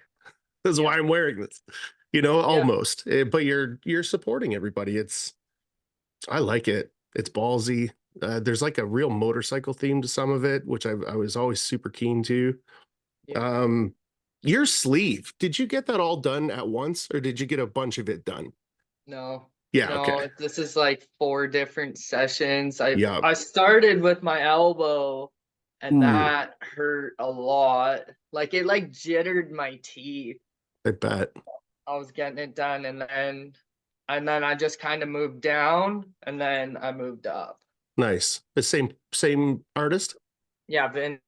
That's Yeah. why I'm wearing this, Yeah. almost. But you're supporting everybody. I like it. It's ballsy. There's like a real motorcycle theme to some of it, which I was always super keen to. Yeah. Um, your sleeve, did you get that all done at once, or did you get a bunch of it done? No. Yeah, okay. No, this is like four different sessions. Yeah. I started with my elbow and Ooh, that hurt a lot. Like it like jittered my teeth. I bet. I was getting it done, and then I just kind of moved down and then I moved up. Nice. The same artist? Yeah, Vin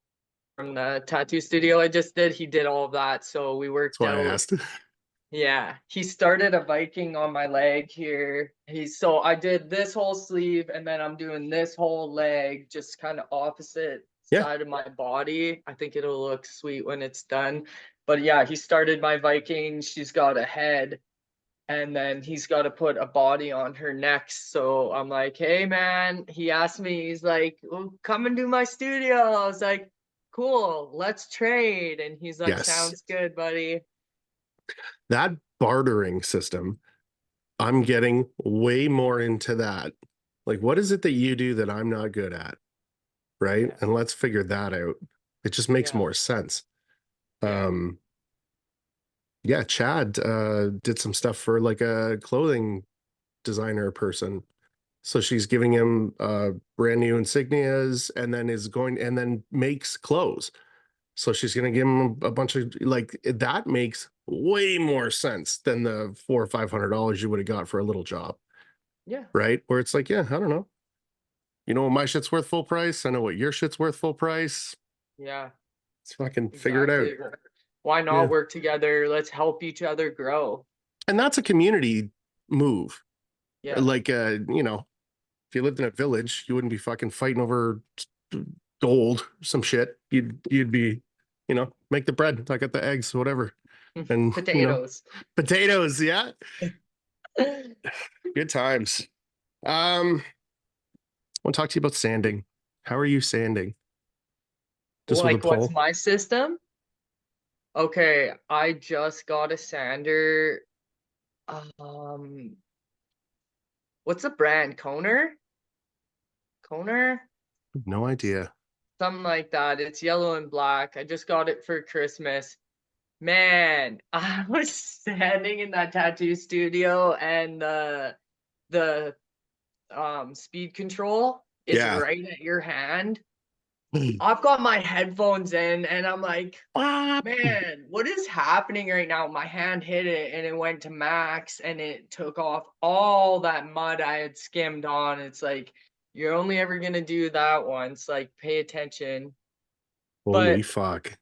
from the tattoo studio I just did, he did all of that. So we That's worked why I out. asked. Yeah, he started a Viking on my leg here. So I did this whole sleeve and then I'm doing this whole leg, just kind of opposite Yeah. side of my body. I think it'll look sweet when it's done. But yeah, he started my Viking. She's got a head and then he's got to put a body on her next. So I'm like, hey man, he asked me, he's like, well, come and do my studio. I was like, cool, let's trade. And he's like, Yes. sounds good, buddy. That bartering system, I'm getting way more into that. Like, what is it that you do that I'm not good at? Right. Yeah, And let's figure that out. It just makes yeah, more sense. yeah, Um, yeah, Chad did some stuff for like a clothing designer person. So she's giving him brand new insignias, and then is going and then makes clothes. So she's going to give him a bunch of like that makes way more sense than the $400 or $500 you would have got for a little job, yeah, right? Where it's like, yeah, I don't know. You know what my shit's worth full price? I know what your shit's worth full price. yeah, Let's fucking figure it out. exactly. Why Yeah. not work together? Let's help each other grow. And that's a community move. Yeah, Like if you lived in a village, you wouldn't be fucking fighting over gold, some shit. You'd be, make the bread, I got the eggs, whatever. And potatoes. potatoes, yeah. Good times. I want to talk to you about sanding. How are you sanding? Just with a Like, what's pole? my system? Okay, I just got a sander. Um, what's the brand? Koner? Koner? No idea. something like that. It's yellow and black. I just got it for Christmas. Man, I was standing in that tattoo studio and the speed control is Yeah. right at your hand. I've got my headphones in and I'm like, Bop. man, what is happening right now? My hand hit it and it went to max and it took off all that mud I had skimmed on. It's like, you're only ever gonna do that once. Like, pay attention. Holy But fuck.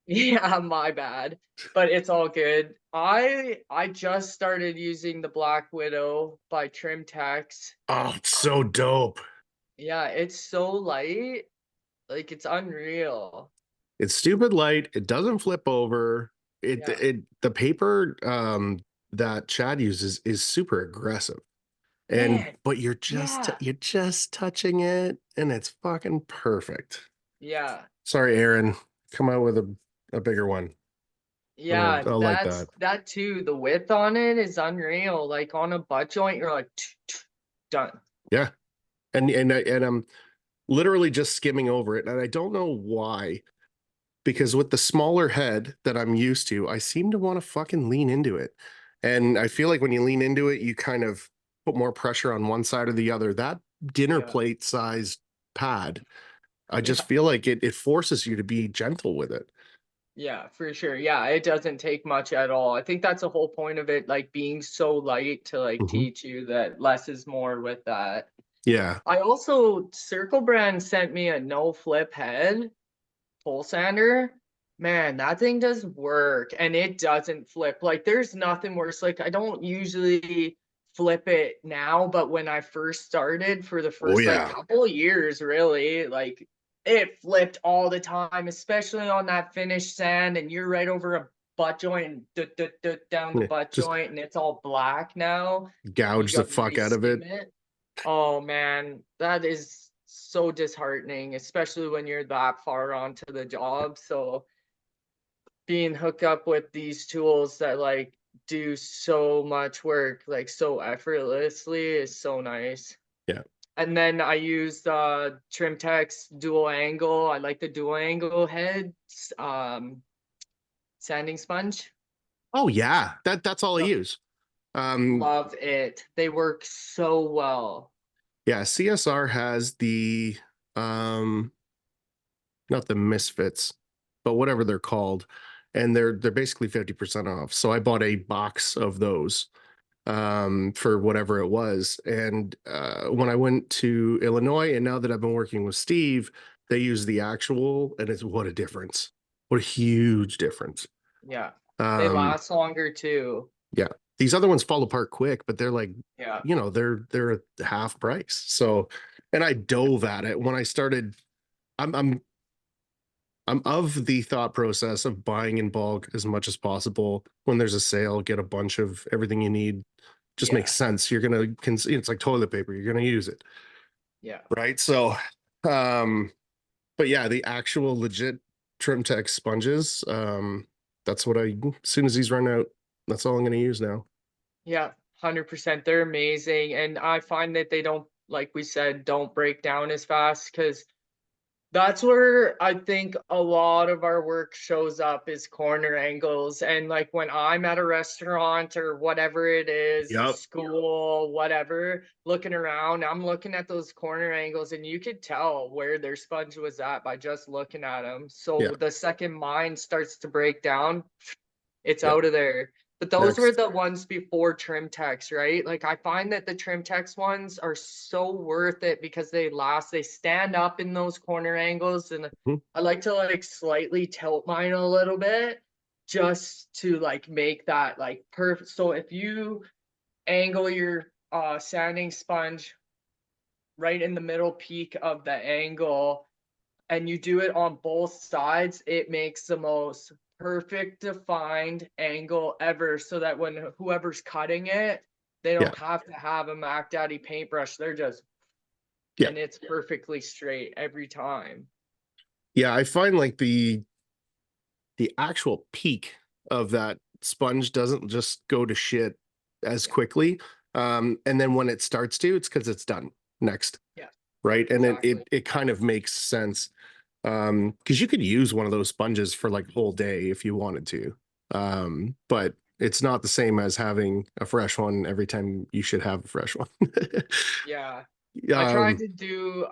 yeah, my bad. But it's all good. I just started using the Black Widow by Trimtex. Oh, it's so dope. Yeah, it's so light. Like, it's unreal. It's stupid light. It doesn't flip over. Yeah. The paper that Chad uses is super aggressive. And Man. but Yeah. you're just touching it and it's fucking perfect. Yeah. Sorry, Aaron. Come out with a bigger one. Yeah, I'll like that's that. that too. The width on it is unreal. Like on a butt joint, you're like done. Yeah. And I'm literally just skimming over it. And I don't know why, because with the smaller head that I'm used to, I seem to want to fucking lean into it. And I feel like when you lean into it, you kind of put more pressure on one side or the other. That dinner Yeah. plate sized pad, I just Yeah. feel like it forces you to be gentle with it. Yeah, for sure. Yeah, it doesn't take much at all. I think that's the whole point of it, like being so light to like Mhm. teach you that less is more with that. Yeah. I also Circle Brand sent me a no flip head pole sander. Man, that thing does work and it doesn't flip. Like there's nothing worse. Like I don't usually flip it now, but when I first started for the Oh first like yeah. couple years, really, like it flipped all the time, especially on that finished sand, and you're right over a butt joint and down the Yeah. butt Just joint, and it's all black now. You gouge the got to fuck out of reskim it. it. Oh man, that is so disheartening, especially when you're that far onto the job. So being hooked up with these tools that like do so much work like so effortlessly is so nice. Yeah. And then I used Trimtex dual angle. I like the dual angle heads, sanding sponge. Oh yeah. That's all I Lo- use. Um, Love it. They work so well. yeah, CSR has the not the misfits, but whatever they're called. And they're basically 50% off. So I bought a box of those for whatever it was. And when I went to Illinois, and now that I've been working with Steve, they use the actual, and it's what a difference. What a huge difference. Yeah. They Um, last longer too. yeah. These other ones fall apart quick, but they're like, Yeah. they're a half price. So, and I dove at it when I started. I'm I'm I'm of the thought process of buying in bulk as much as possible. When there's a sale, get a bunch of everything you need. Just makes Yeah. sense. You're gonna it's like toilet paper. You're gonna use it, Yeah. right? So, um, but yeah, the actual legit Trimtex sponges. That's what as soon as these run out, that's all I'm gonna use now. Yeah, 100%. They're amazing. And I find that they don't, like we said, don't break down as fast because that's where I think a lot of our work shows up is corner angles. And like when I'm at a restaurant or whatever it is, Yep. school, whatever, looking around, I'm looking at those corner angles and you could tell where their sponge was at by just looking at them. Yeah. So the second mine starts to break down, it's Yeah. out of there. But those were Next. the ones before Trimtex, right? Like I find that the Trimtex ones are so worth it because they last, they stand up in those corner angles. And Mhm. I like to like slightly tilt mine a little bit just to like make that like perfect. So if you angle your sanding sponge right in the middle peak of the angle, and you do it on both sides, it makes the most perfect defined angle ever so that when whoever's cutting it, they Yeah. don't have to have a Mac Daddy paintbrush. They're just, Yeah. and it's perfectly straight every time. Yeah. I find like the actual peak of that sponge doesn't just go to shit as Yeah. quickly. And then when it starts to, it's because it's done next. Yeah. Right. And Exactly. it kind of makes sense. Because you could use one of those sponges for like a whole day if you wanted to. But it's not the same as having a fresh one every time you should have a fresh one. Yeah. I tried um, to do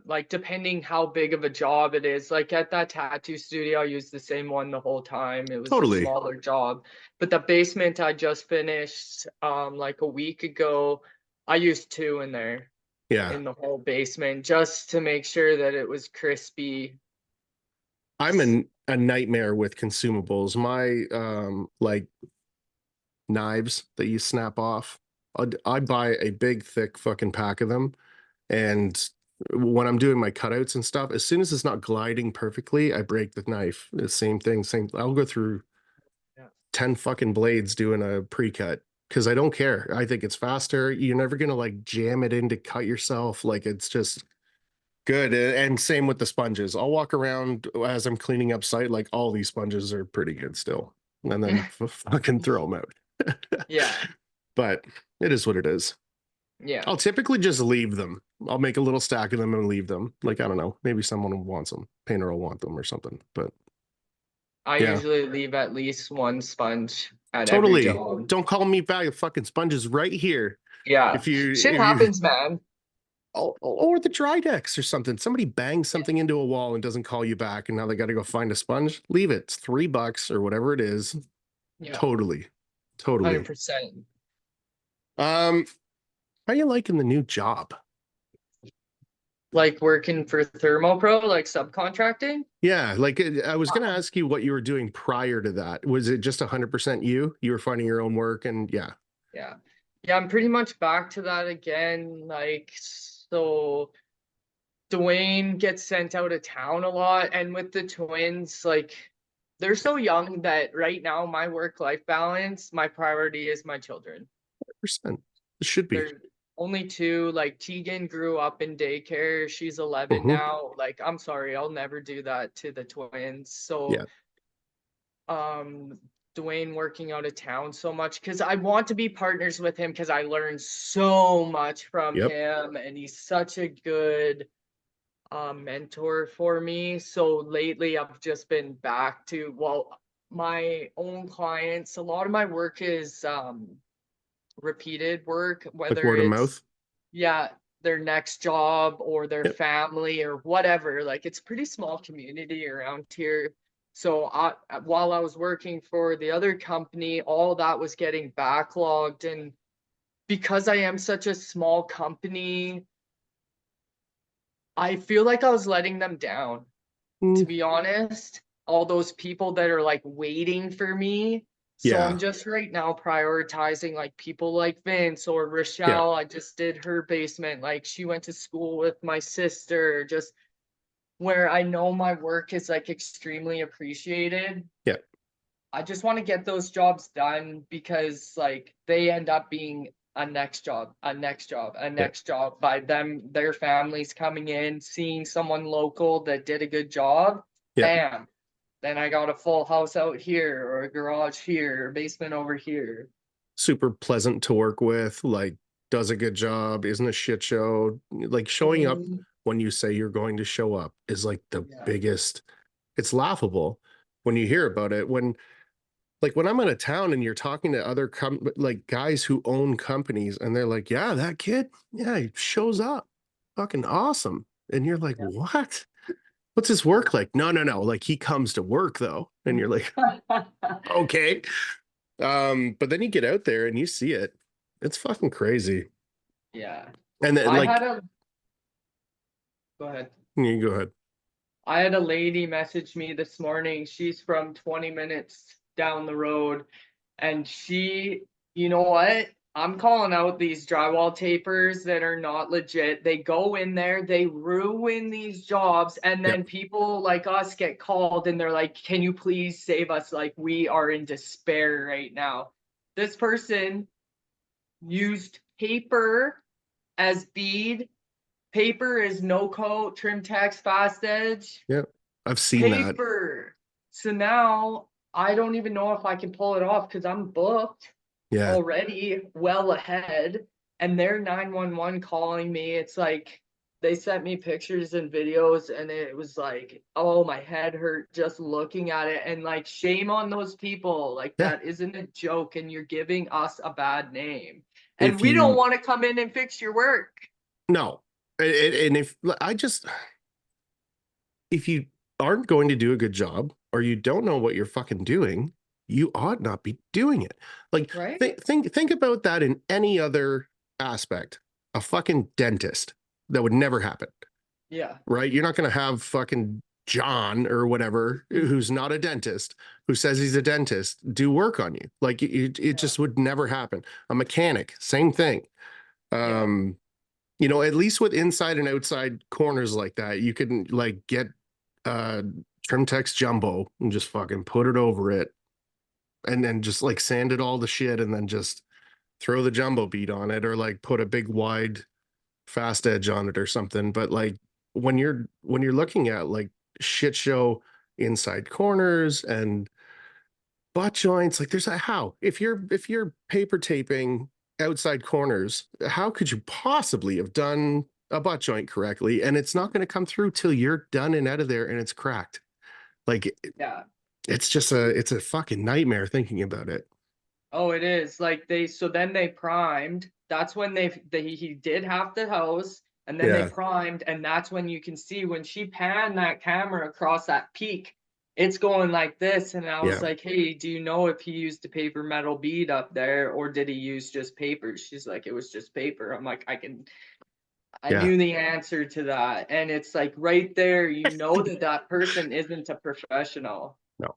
like depending how big of a job it is. Like at that tattoo studio, I used the same one the whole time. It was a totally. smaller job. But the basement I just finished like a week ago, I used two in there Yeah. in the whole basement just to make sure that it was crispy. I'm a nightmare with consumables. My like knives that you snap off. I buy a big, thick fucking pack of them. And when I'm doing my cutouts and stuff, as soon as it's not gliding perfectly, I break the knife. The same thing, same. I'll go through Yeah. 10 fucking blades doing a pre-cut because I don't care. I think it's faster. You're never gonna like jam it in to cut yourself. Like it's just good. And same with the sponges. I'll walk around as I'm cleaning up site, like all these sponges are pretty good still. And then fucking throw them out. Yeah. But it is what it is. Yeah. I'll typically just leave them. I'll make a little stack of them and leave them. Like, I don't know, maybe someone wants them. Painter will want them or something. But I yeah, usually leave at least one sponge at every totally. job. Don't call me back. The fucking sponge is right here. Yeah. Shit If you, happens, man. or the dry decks or something. Somebody bangs something into a wall and doesn't call you back, and now they got to go find a sponge. Leave it. It's $3 or whatever it is. Yeah. Totally, totally. 100%. Um, how you liking the new job? Like working for Thermopro, like subcontracting? Yeah, like I was gonna ask you what you were doing prior to that. Was it just 100% you? You were finding your own work and yeah. Yeah. Yeah, I'm pretty much back to that again. Like, so Dwayne gets sent out of town a lot. And with the twins, like, they're so young that right now, my work-life balance, my priority is my children. 100%. It should be. They're only two. Like, Tegan grew up in daycare. She's 11 Hmm. now. Like, I'm sorry, I'll never do that to the twins. So, Yeah. um Dwayne working out of town so much because I want to be partners with him because I learned so much from Yep. him and he's such a good mentor for me. So lately I've just been back to, well, my own clients. A lot of my work is repeated work, Like whether word of it's, mouth. yeah, their next job or their Yep. family or whatever. Like it's a pretty small community around here. So while I was working for the other company, all that was getting backlogged. And because I am such a small company, I feel like I was letting them down, to Mm, be honest. All those people that are like waiting for me. So I'm yeah. just right now prioritizing like people like Vince or Yeah. Rochelle. I just did her basement. Like she went to school with my sister, just where I know my work is like extremely appreciated. Yeah. I just want to get those jobs done because like they end up being a next job, a next job, a Yeah. next job by them, their families coming in, seeing someone local that did a good job. Yeah. Bam. Then I got a full house out here or a garage here or basement over here. Super pleasant to work with, like does a good job, isn't a shit show. Like showing up Mhm. when you say you're going to show up is like the Yeah. biggest, it's laughable when you hear about it. When I'm out of town and you're talking to other like guys who own companies and they're like, yeah, that kid, yeah, he shows up. Fucking awesome. And you're like, what? What's his work like? No, no, no. Like he comes to work though. And you're like, Yeah. okay. But then you get out there and you see it. It's fucking crazy. Yeah. And then I like had a, go ahead. you go ahead. I had a lady message me this morning. She's from 20 minutes down the road. And she, you know what? I'm calling out these drywall tapers that are not legit. They go in there, they ruin these jobs, and Yep. then people like us get called and they're like, can you please save us? Like, we are in despair right now. This person used paper as bead. Paper is no coat, trim text, fast edge. Yep. I've seen that. Paper. So now I don't even know if I can pull it off because I'm booked Yeah. already well ahead and they're 911 calling me. It's like they sent me pictures and videos and it was like, oh, my head hurt just looking at it. And like, shame on those people. Like, Yeah. that isn't a joke and you're giving us a bad name. And If we don't you want to come in and fix your work. no, and if I just if you aren't going to do a good job or you don't know what you're fucking doing, you ought not be doing it. Like Right? think about that in any other aspect. A fucking dentist. That would never happen, Yeah. right? You're not going to have fucking John or whatever who's not a dentist who says he's a dentist do work on you. Like it Yeah. just would never happen. A mechanic, same thing. Yeah. Um, you know, at least with inside and outside corners like that, you can like get uh Trimtex Jumbo and just fucking put it over it and then just like sand it all the shit and then just throw the jumbo beat on it or like put a big wide fast edge on it or something. But like when you're looking at like shit show inside corners and butt joints, like there's a how. If you're paper taping outside corners, how could you possibly have done a butt joint correctly? And it's not going to come through till you're done and out of there and it's cracked. Like Yeah. it's a fucking nightmare thinking about it. Oh, it is. Like so then they primed. That's when he did half the house, and then they Yeah. primed, and that's when you can see when she panned that camera across that peak, it's going like this. And I was Yeah. like, hey, do you know if he used a paper metal bead up there or did he use just paper? She's like, it was just paper. I'm like, I Yeah. knew the answer to that. And it's like right there, you know that that person isn't a professional. No.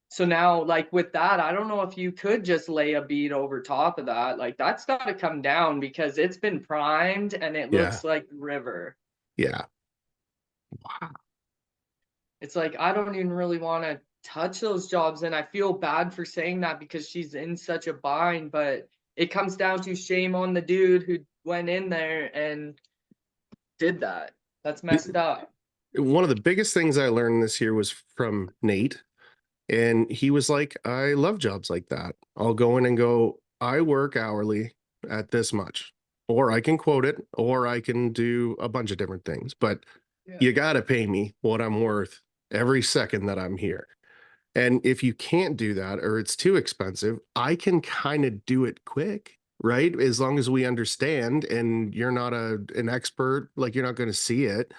So now, like with that, I don't know if you could just lay a bead over top of that. Like that's got to come down because it's been primed and it Yeah. looks like the river. Yeah. Wow. It's like I don't even really want to touch those jobs, and I feel bad for saying that because she's in such a bind. But it comes down to shame on the dude who went in there and did that. That's messed up. One of the biggest things I learned this year was from Nate. And he was like, I love jobs like that. I'll go in and go, I work hourly at this much, or I can quote it, or I can do a bunch of different things. But Yeah. you got to pay me what I'm worth every second that I'm here. And if you can't do that or it's too expensive, I can kind of do it quick, right? As long as we understand and you're not an expert, like you're not going to see it.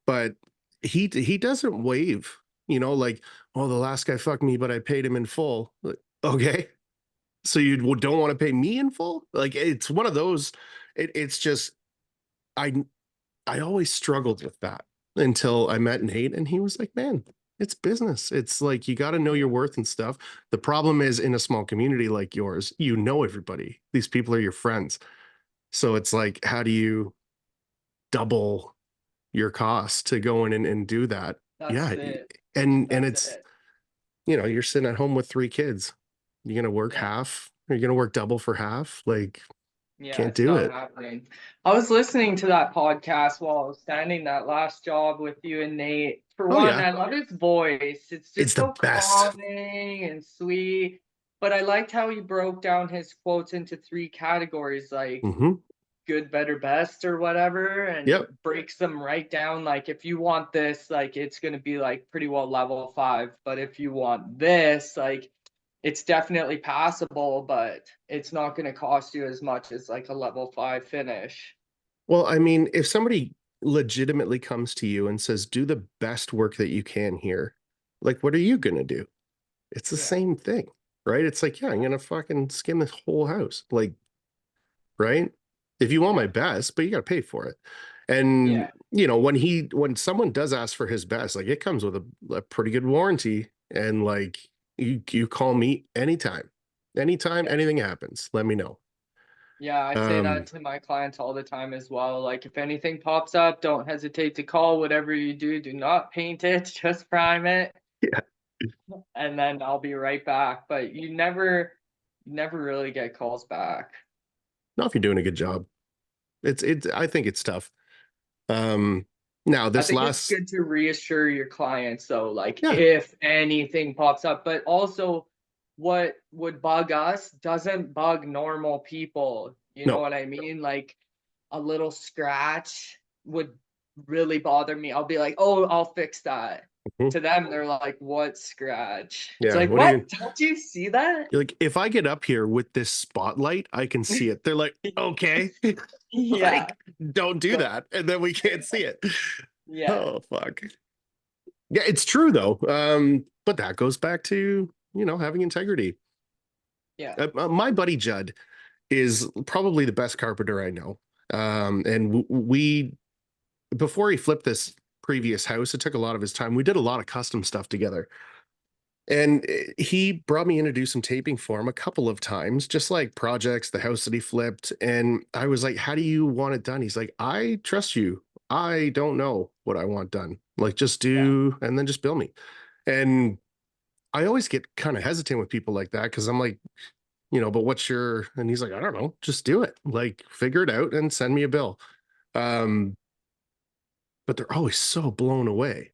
But he doesn't waive, like, oh, the last guy fucked me, but I paid him in full. Like, okay. So you don't want to pay me in full? Like it's one of those, it's just I I always struggled with that until I met Nate and he was like, man, it's business. It's like you got to know your worth and stuff. The problem is in a small community like yours, you know everybody. These people are your friends. So it's like, how do you double your cost to go in and do that? That's Yeah. it. And That's it's, it. you're sitting at home with three kids. You're going to work Yeah. half. You're going to work double for half. Like, Yeah, can't it's do not it. happening. I was listening to that podcast while I was standing that last job with you and Nate. For Oh, one, yeah. I love his voice. It's It's just the so best. calming and sweet. But I liked how he broke down his quotes into three categories, like Hmm. good, better, best, or whatever, and Yep. breaks them right down. Like if you want this, like it's gonna be like pretty well level 5. But if you want this, like it's definitely passable, but it's not going to cost you as much as like a level 5 finish. Well, I mean, if somebody legitimately comes to you and says, do the best work that you can here, like, what are you going to do? It's the Yeah. same thing, right? It's like, yeah, I'm going to fucking skim this whole house. Like, right? If you want my Yeah. best, but you got to pay for it. And, Yeah. when someone does ask for his best, like, it comes with a pretty good warranty. And, like, you call me anytime Yeah. anything happens, let me know. Yeah, I say Um, that to my clients all the time as well. Like if anything pops up, don't hesitate to call. Whatever you do, do not paint it, just prime it, yeah, and then I'll be right back. But you never really get calls back. not if you're doing a good job. I think it's tough. Um, Now I this think it's last, good to reassure your clients, so like yeah, if anything pops up, but also what would bug us doesn't bug normal people. You know no, what I mean? Like a little scratch, would really bother me, I'll be like, oh, I'll fix that. Mhm. To them, they're like, what scratch? It's Yeah. like, What are what? you? Don't you see that? You're like, if I get up here with this spotlight, I can see it. They're like, okay, Yeah. like, don't do Don't, that. And then we can't see it. yeah. Oh, fuck. Yeah, it's true though. But that goes back to, having integrity. Yeah. My buddy Judd is probably the best carpenter I know. And we, before he flipped this previous house, it took a lot of his time. We did a lot of custom stuff together. And he brought me in to do some taping for him a couple of times, just like projects, the house that he flipped. And I was like, how do you want it done? He's like, I trust you. I don't know what I want done. Like, just Yeah. do, and then just bill me. And I always get kind of hesitant with people like that because I'm like, but what's your, and he's like, I don't know, just do it. Like, figure it out and send me a bill. Um, but they're always so blown away.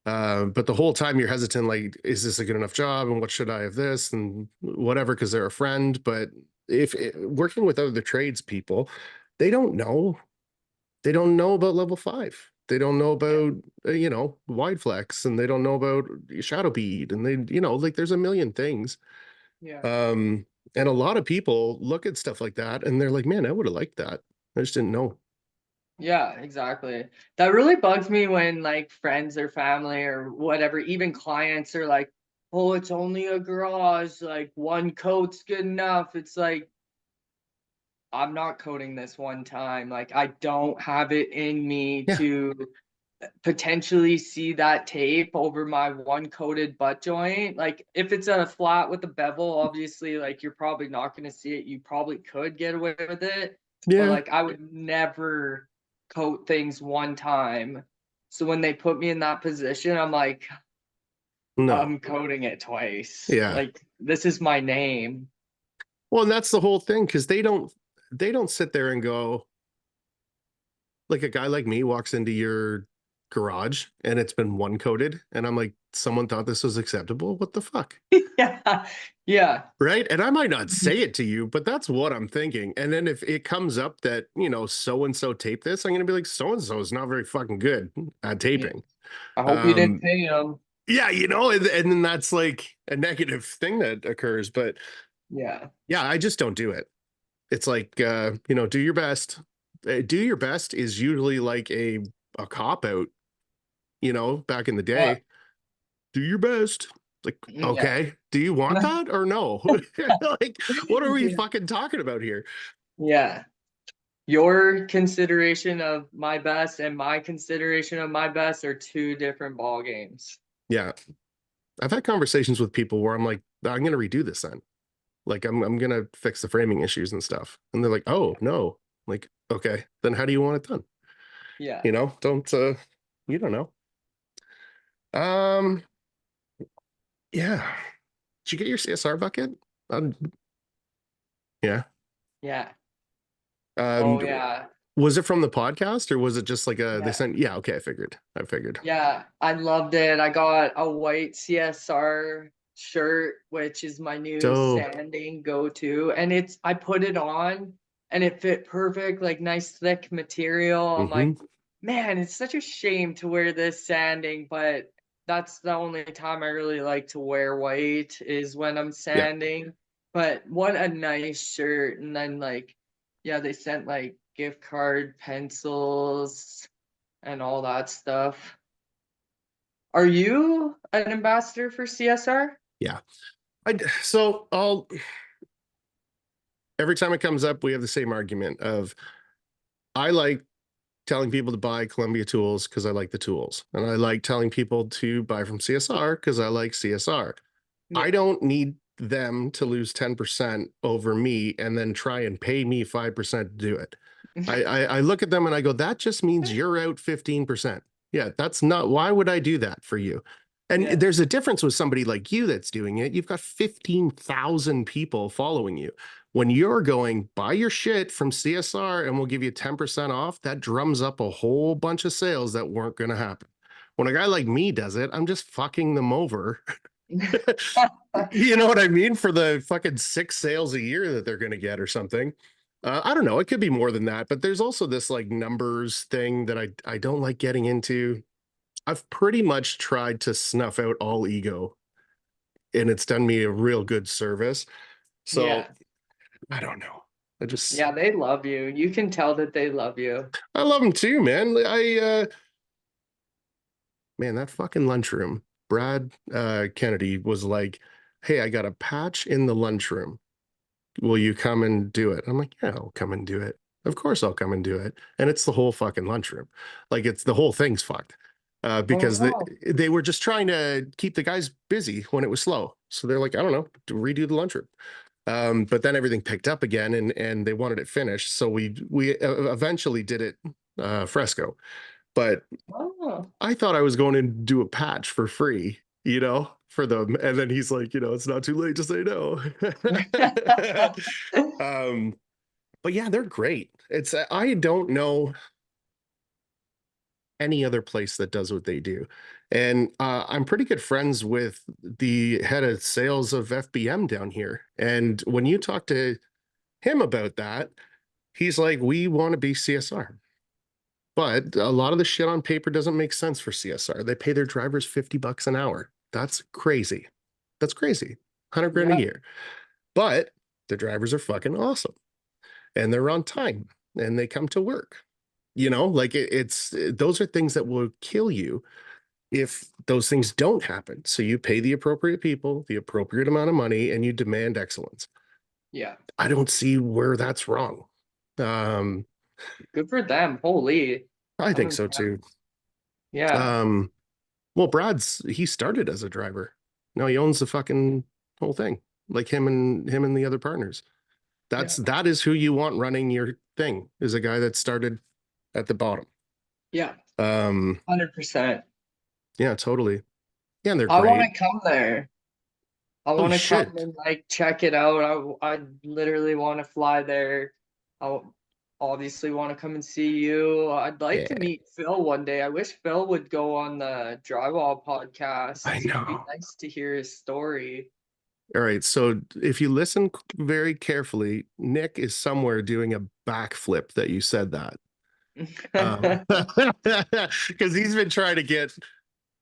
But the whole time you're hesitant, like, is this a good enough job? And what should I have this and whatever, because they're a friend. But if working with other tradespeople, they don't know. They don't know about level 5. They don't know Yeah. about, wide flex, and they don't know about shadow bead. And they, like there's a million things. Yeah. And a lot of people look at stuff like that and they're like, man, I would have liked that. I just didn't know. Yeah, exactly. That really bugs me when like friends or family or whatever, even clients are like, oh, it's only a garage, like one coat's good enough. It's like, I'm not coating this one time. Like, I don't have it in me Yeah. to potentially see that tape over my one coated butt joint. Like, if it's a flat with a bevel, obviously, like, you're probably not going to see it. You probably could get away with it, but Yeah. like, I would never coat things one time. So when they put me in that position, I'm like, No. I'm coating it twice. Yeah. Like, this is my name. Well, and that's the whole thing, because they don't sit there and go, like, a guy like me walks into your garage and it's been one coated, and I'm like, someone thought this was acceptable. What the fuck? Yeah. Yeah. Right. And I might not say it to you, but that's what I'm thinking. And then if it comes up that, so and so taped this, I'm gonna be like, so and so is not very fucking good at Yeah. taping. I hope you didn't Um, pay him. yeah, and then that's like a negative thing that occurs. But Yeah. yeah, I just don't do it. It's like, do your best. Do your best is usually like a cop out, back in the Yeah. day. Do your best. Like, Yeah. okay, do you want that or no? Like, what are we fucking talking about here? Yeah. Your consideration of my best and my consideration of my best are two different ball games. Yeah. I've had conversations with people where I'm like, I'm gonna redo this then. Like, I'm gonna fix the framing issues and stuff. And they're like, oh no. Like, okay, then how do you want it done? Yeah. Don't you don't know. Um, yeah. Did you get your CSR bucket? Um, yeah. Yeah. Um, Oh yeah. was it from the podcast, or was it just like they Yeah. sent? Yeah, okay, I figured. Yeah. I loved it. I got a white CSR shirt, which is my new Dope. sanding go-to. And I put it on and it fit perfect, like nice thick material. I'm Hmm. like, man, it's such a shame to wear this sanding, but that's the only time I really like to wear white is when I'm Yeah. sanding. But what a nice shirt. And then like, yeah, they sent like gift card pencils and all that stuff. Are you an ambassador for CSR? Yeah. So I'll every time it comes up, we have the same argument of, I like telling people to buy Columbia tools because I like the tools. And I like telling people to buy from CSR because I like CSR. I Yeah. don't need them to lose 10% over me and then try and pay me 5% to do it. I look at them and I go, that just means you're out 15%. Yeah, that's not, why would I do that for you? And Yeah. there's a difference with somebody like you that's doing it. You've got 15,000 people following you. When you're going, buy your shit from CSR and we'll give you 10% off, that drums up a whole bunch of sales that weren't going to happen. When a guy like me does it, I'm just fucking them over. You know what I mean? For the fucking 6 sales a year that they're going to get or something. I don't know. It could be more than that, but there's also this like numbers thing that I don't like getting into. I've pretty much tried to snuff out all ego, and it's done me a real good service. So Yeah. I don't know. I just Yeah, they love you. You can tell that they love you. I love him too, man. Man, that fucking lunchroom. Brad Kennedy was like, "Hey, I got a patch in the lunchroom. Will you come and do it?" I'm like, "Yeah, I'll come and do it. Of course I'll come and do it." And it's the whole fucking lunchroom. Like it's the whole thing's fucked. Oh Because no. they were just trying to keep the guys busy when it was slow. So they're like, I don't know, to redo the lunchroom. But then everything picked up again, and they wanted it finished. So we eventually did it fresco. But Oh. I thought I was going to do a patch for free, for them. And then he's like, it's not too late to say no. um, but yeah, they're great. I don't know any other place that does what they do. And I'm pretty good friends with the head of sales of FBM down here. And when you talk to him about that, he's like, we want to be CSR. But a lot of the shit on paper doesn't make sense for CSR. They pay their drivers $50 an hour. That's crazy. That's crazy. 100 grand a Yeah. year. But the drivers are fucking awesome and they're on time and they come to work. Like those are things that will kill you if those things don't happen. So you pay the appropriate people, the appropriate amount of money, and you demand excellence. Yeah. I don't see where that's wrong. Um, Good for them. Holy. I I'm think so impressed. too. Yeah. Um, Well, he started as a driver. No, he owns the fucking whole thing. Like him and the other partners. Yeah. That is who you want running your thing, is a guy that started at the bottom. Yeah. Um, 100%. yeah, totally. Yeah, and they're I want great. to come there. I Oh, you want to come should. and like check it out. I literally want to fly there. I obviously want to come and see you. I'd like to Yeah, meet Phil one day. I wish Phil would go on the Drywall I podcast. It'd be know. nice to hear his story. All right. So if you listen very carefully, Nick is somewhere doing a backflip that you said that. Because he's been trying to get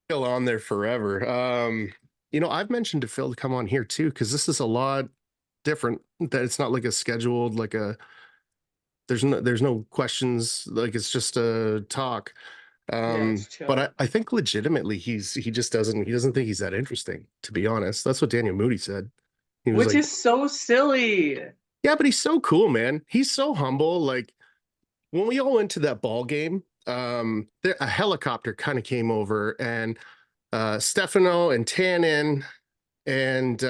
Phil on there forever. I've mentioned to Phil to come on here too, because this is a lot different. That it's not like a scheduled, like a there's no questions, like it's just a talk. Yeah, it's But chill. I think legitimately he doesn't think he's that interesting, to be honest. That's what Daniel Moody said. He was Which like, is so silly. yeah, but he's so cool, man. He's so humble. Like when we all went to that ball game, a helicopter kind of came over and Stefano and Tannen and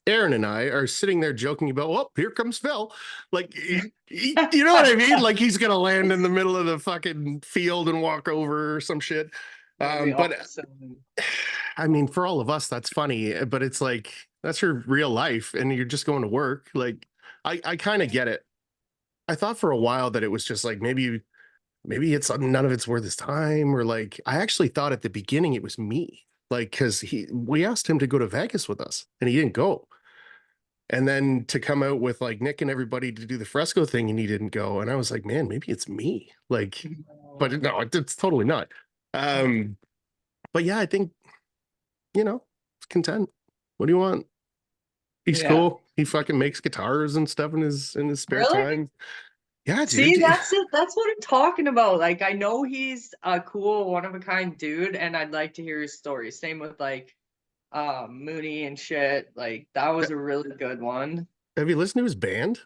Aaron and I are sitting there joking about, well, here comes Phil. Like, you know what I mean? Like he's gonna land in the middle of the fucking field and walk over or some shit. That'd be But awesome. I mean, for all of us, that's funny. But it's like that's your real life, and you're just going to work. Like, I kind of get it. I thought for a while that it was just like maybe it's none of it's worth his time, or like I actually thought at the beginning it was me, like because we asked him to go to Vegas with us and he didn't go, and then to come out with like Nick and everybody to do the fresco thing and he didn't go, and I was like, man, maybe it's me, like, but no, it's totally not. um but yeah, I think it's content. What do you want? He's Yeah. cool. He fucking makes guitars and stuff in his spare Really? time. Yeah, See, dude. that's it. That's what I'm talking about. Like, I know he's a cool, one of a kind dude, and I'd like to hear his story. Same with like Mooney and shit. Like, that was a really good one. Have you listened to his band?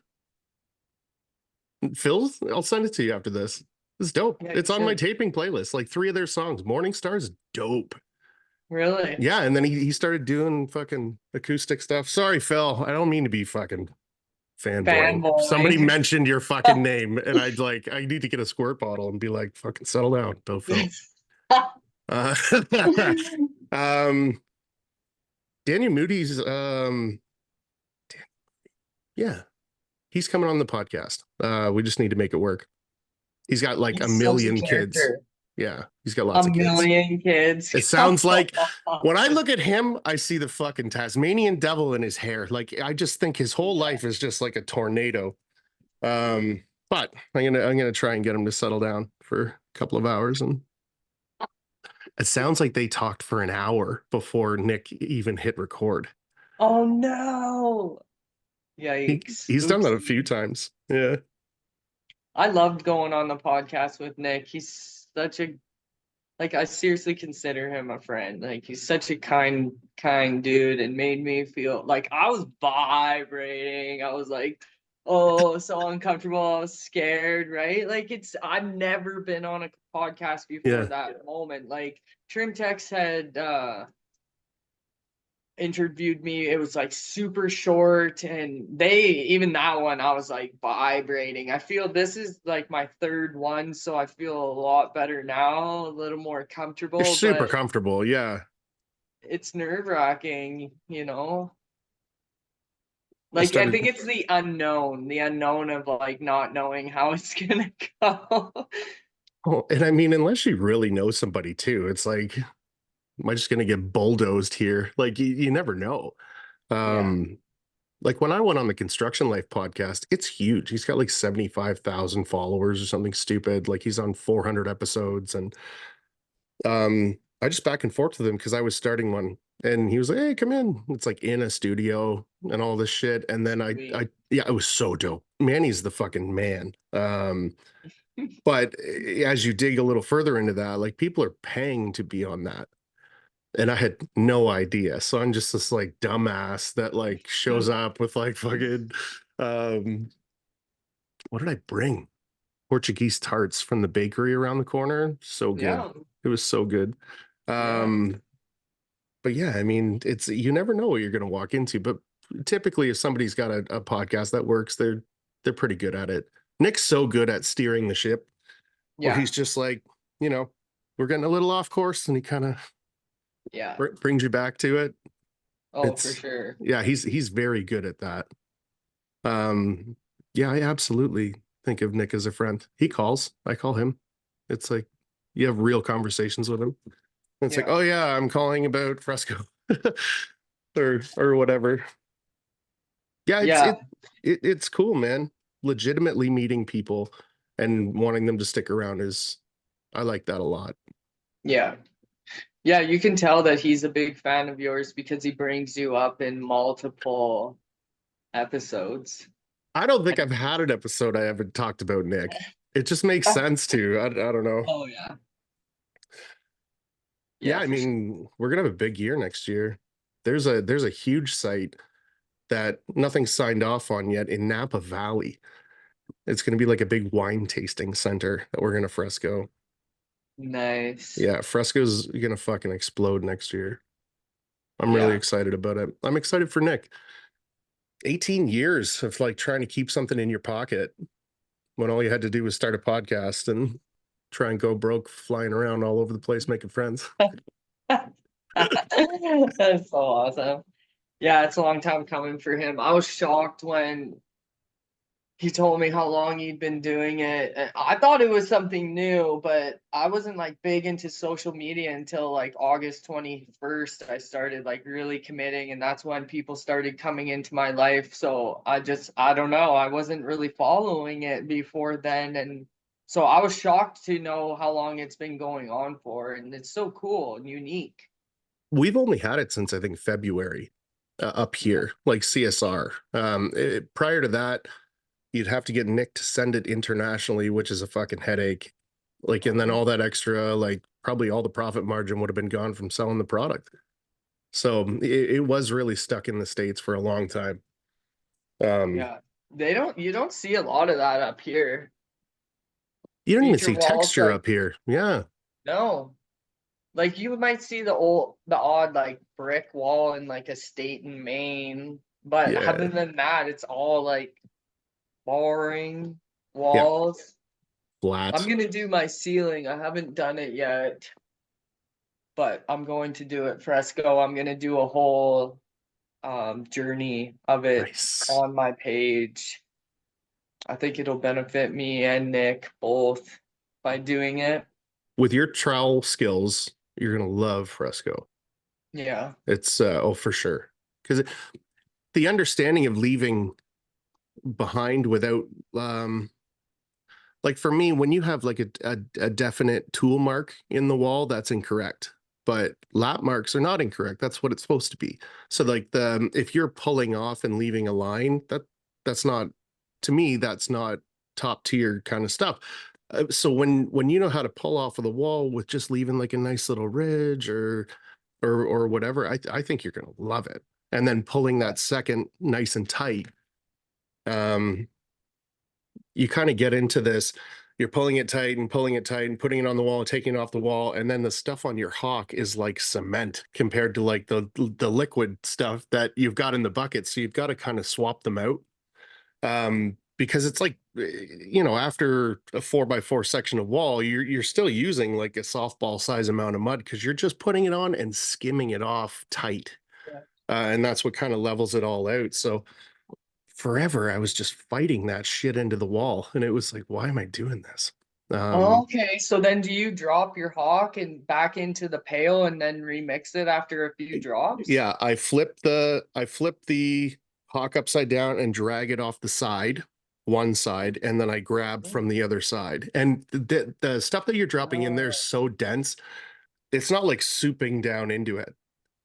Phil's, I'll send it to you after this. It's dope. Yeah, you It's on my should. taping playlist. Like 3 of their songs. Morning Star's dope. Really? Yeah, and then he started doing fucking acoustic stuff. Sorry, Phil. I don't mean to be fucking fanboying. Somebody Fanboy. mentioned your fucking name, and I need to get a squirt bottle and be like, fucking settle down, Bill Phil. Uh, um, Daniel Moody's, yeah, he's coming on the podcast. We just need to make it work. He's got like a He's such a million kids. character. Yeah, he's got A lots of kids. million kids. It sounds like when I look at him, I see the fucking Tasmanian devil in his hair. Like I just think his whole life is just like a tornado. But I'm gonna try and get him to settle down for a couple of hours. And it sounds like they talked for an hour before Nick even hit record. Oh no. He Yikes. he's done that a few Oopsie. times. Yeah. I loved going on the podcast with Nick. He's such a like I seriously consider him a friend. Like he's such a kind dude and made me feel like I was vibrating. I was like, oh, so uncomfortable. I was scared, right? Like I've never been on a podcast before Yeah. that moment. Like Trimtex had interviewed me. It was like super short, and they even that one I was like vibrating. I feel this is like my third one, so I feel a lot better now, a little more You're comfortable, super but comfortable. Yeah. it's nerve-wracking, you know? I Like I started think it's the unknown of like not knowing how it's gonna go. Oh, and I mean, unless you really know somebody too, it's like, am I just gonna get bulldozed here? Like you never know. Yeah. Um, like when I went on the Construction Life podcast, it's huge. He's got like 75,000 followers or something stupid. Like he's on 400 episodes. And I just back and forth with him because I was starting one, and he was like, "Hey, come in." It's like in a studio and all this shit. And then Sweet. yeah, it was so dope. Manny's the fucking man. But as you dig a little further into that, like people are paying to be on that. And I had no idea. So I'm just this like dumbass that like shows up with like fucking um what did I bring? Portuguese tarts from the bakery around the corner. So good. Yeah. It was so good. Yeah. Um but yeah, I mean, it's you never know what you're gonna walk into. But typically if somebody's got a podcast that works, they're pretty good at it. Nick's so good at steering the ship where Yeah. he's just like, you know, we're getting a little off course, and he kind of Yeah. brings you back to it. Oh, for It's sure. yeah, he's very good at that. Um, yeah, I absolutely think of Nick as a friend. He calls, I call him. It's like you have real conversations with him. It's like, Yeah. oh yeah, I'm calling about Fresco or whatever. Yeah, Yeah. it's cool, man. Legitimately meeting people and wanting them to stick around is I like that a lot. Yeah. Yeah, you can tell that he's a big fan of yours because he brings you up in multiple episodes. I don't think I've had an episode I haven't talked about Nick. It just makes sense to. I don't know. Oh yeah. Yeah, Yeah, I for sure. mean, we're gonna have a big year next year. There's a huge site that nothing's signed off on yet in Napa Valley. It's gonna be like a big wine tasting center that we're gonna fresco. Nice. Yeah, Fresco's gonna fucking explode next year. I'm really Yeah. excited about it. I'm excited for Nick. 18 years of like trying to keep something in your pocket when all you had to do was start a podcast and try and go broke flying around all over the place making friends. That's so awesome. Yeah, it's a long time coming for him. I was shocked when he told me how long he'd been doing it. And I thought it was something new, but I wasn't like big into social media until like August 21st. I started like really committing, and that's when people started coming into my life. So I don't know, I wasn't really following it before then. And so I was shocked to know how long it's been going on for. And it's so cool and unique. We've only had it since I think February up Yeah. here, like CSR. Prior to that, you'd have to get Nick to send it internationally, which is a fucking headache. Like, and then Oh, all that extra, like, probably all the profit margin would have been gone from selling the product. So it was really stuck in the States for a long time. Um, yeah. You don't see a lot of that up here. you don't even Feature see walls, texture like, up here. Yeah. no. Like you might see the odd like brick wall in like a state in Maine, but other Yeah. than that, it's all like boring Yeah. walls. I'm Flat. gonna do my ceiling. I haven't done it yet, but I'm going to do it fresco. I'm gonna do a whole journey of it Nice. on my page. I think it'll benefit me and Nick both by doing it. With your trowel skills, you're going to love fresco. Yeah. It's, oh, for sure. Because the understanding of leaving behind without like for me, when you have like a definite tool mark in the wall, that's incorrect. But lap marks are not incorrect. That's what it's supposed to be. So like the if you're pulling off and leaving a line, that's not, to me, that's not top tier kind of stuff. So when you know how to pull off of the wall with just leaving like a nice little ridge or whatever, I think you're gonna love it. And then pulling that second nice and tight, um, you kind of get into this. You're pulling it tight and pulling it tight and putting it on the wall and taking it off the wall, and then the stuff on your hawk is like cement compared to like the liquid stuff that you've got in the bucket. So you've got to kind of swap them out, because it's like, after a 4x4 section of wall, you're still using like a softball size amount of mud because you're just putting it on and skimming it off tight, Yeah. and that's what kind of levels it all out. So forever I was just fighting that shit into the wall, and it was like, why am I doing this? Okay, so then do you drop your hawk and back into the pail and then remix it after a few drops? Yeah, I flip the hawk upside down and drag it off the side, one side, and then I grab from the other side. And the stuff that you're dropping in there is Oh, so dense, it's not like souping down into it.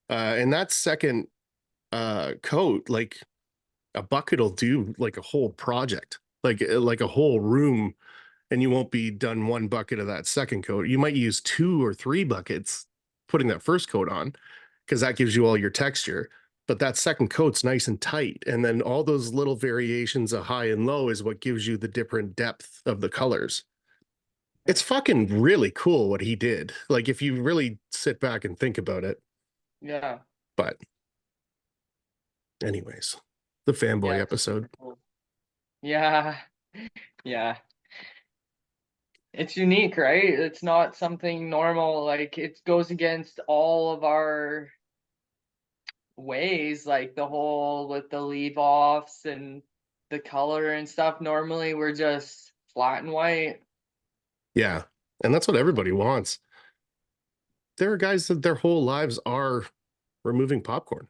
And that second coat, like a bucket will do like a whole project, like a whole room, and you won't be done one bucket of that second coat. You might use 2 or 3 buckets putting that first coat on because that gives you all your texture. But that second coat's nice and tight. And then all those little variations of high and low is what gives you the different depth of the colors. It's fucking really cool what he did. Like, if you really sit back and think about it. yeah, But, anyways, the fanboy yeah, episode. cool. Yeah, yeah. It's unique, right? It's not something normal. Like it goes against all of our ways, like the whole with the leave offs and the color and stuff. Normally we're just flat and white. Yeah. And that's what everybody wants. There are guys that their whole lives are removing popcorn.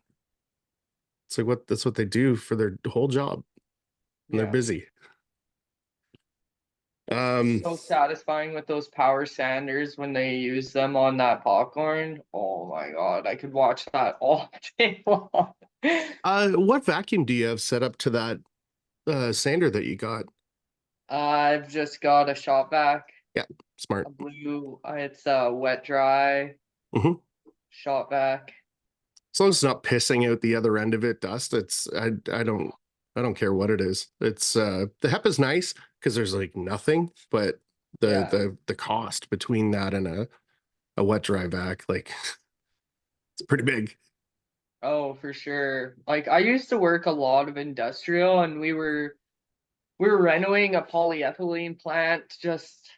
It's like that's what they do for their whole job, and they're Yeah. busy. Um, So satisfying with those power sanders when they use them on that popcorn. Oh my God, I could watch that all day long. what vacuum do you have set up to that sander that you got? I've just got a shop vac, Yeah, smart. a blue, it's a wet dry Hmm. shop vac. As long as it's not pissing out the other end of it, dust. I don't care what it is. It's the HEP is nice because there's like nothing, but Yeah. the cost between that and a wet dry vac, like it's pretty big. Oh, for sure. Like I used to work a lot of industrial and we were renovating a polyethylene plant just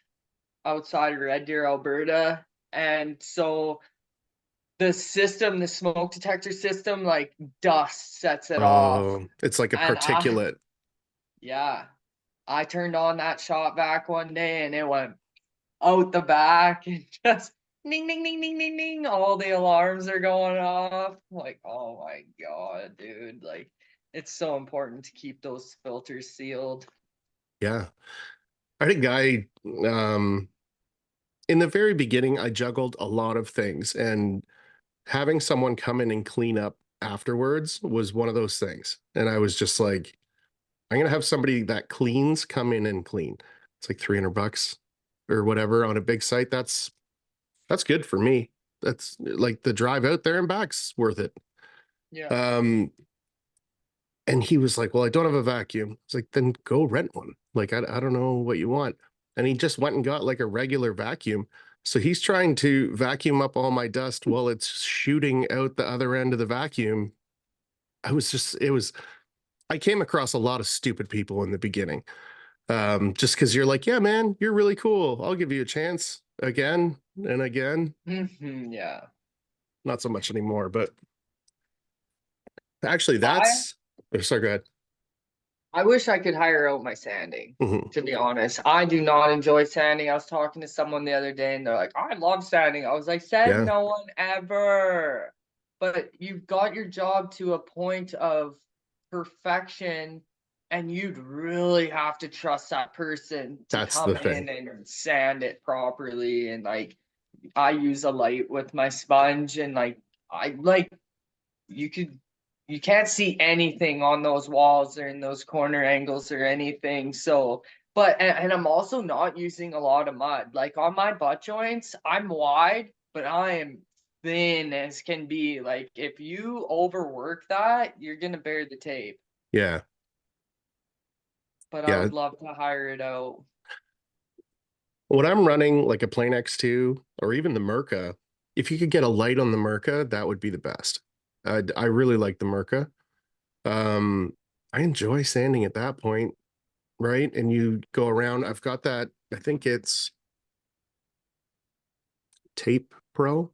outside of Red Deer, Alberta. And so the system, the smoke detector system, like dust sets it off. Oh, it's like a And particulate. yeah, I turned on that shop vac one day and it went out the back and just ding, ding, ding, ding, ding, ding. All the alarms are going off. Like, oh my God, dude. Like, it's so important to keep those filters sealed. Yeah. I think in the very beginning, I juggled a lot of things, and having someone come in and clean up afterwards was one of those things. And I was just like, I'm gonna have somebody that cleans come in and clean. It's like $300 or whatever on a big site. That's good for me. That's like the drive out there and back's worth it. Yeah. Um, and he was like, well, I don't have a vacuum. It's like, then go rent one. Like, I don't know what you want. And he just went and got like a regular vacuum. So he's trying to vacuum up all my dust while it's shooting out the other end of the vacuum. I came across a lot of stupid people in the beginning. Just because you're like, yeah, man, you're really cool. I'll give you a chance again and again. Yeah. Not so much anymore, but actually, I that's, oh, sorry, go ahead. I wish I could hire out my sanding, Mhm. to be honest. I do not enjoy sanding. I was talking to someone the other day and they're like, I love sanding. I was like, said Yeah. no one ever. But you've got your job to a point of perfection and you'd really have to trust that person to That's the come thing. in and sand it properly. And like, I use a light with my sponge, and like, I like, you could, you can't see anything on those walls or in those corner angles or anything. So, but, and I'm also not using a lot of mud. Like on my butt joints, I'm wide, but I am thin as can be. Like if you overwork that, you're gonna bear the tape. Yeah. But I Yeah. would love to hire it out. When I'm running like a Plane X2 or even the Merca, if you could get a light on the Merca, that would be the best. I really like the Merca. Um, I enjoy sanding at that point, right? And you go around. I've got that. I think it's Tape Pro,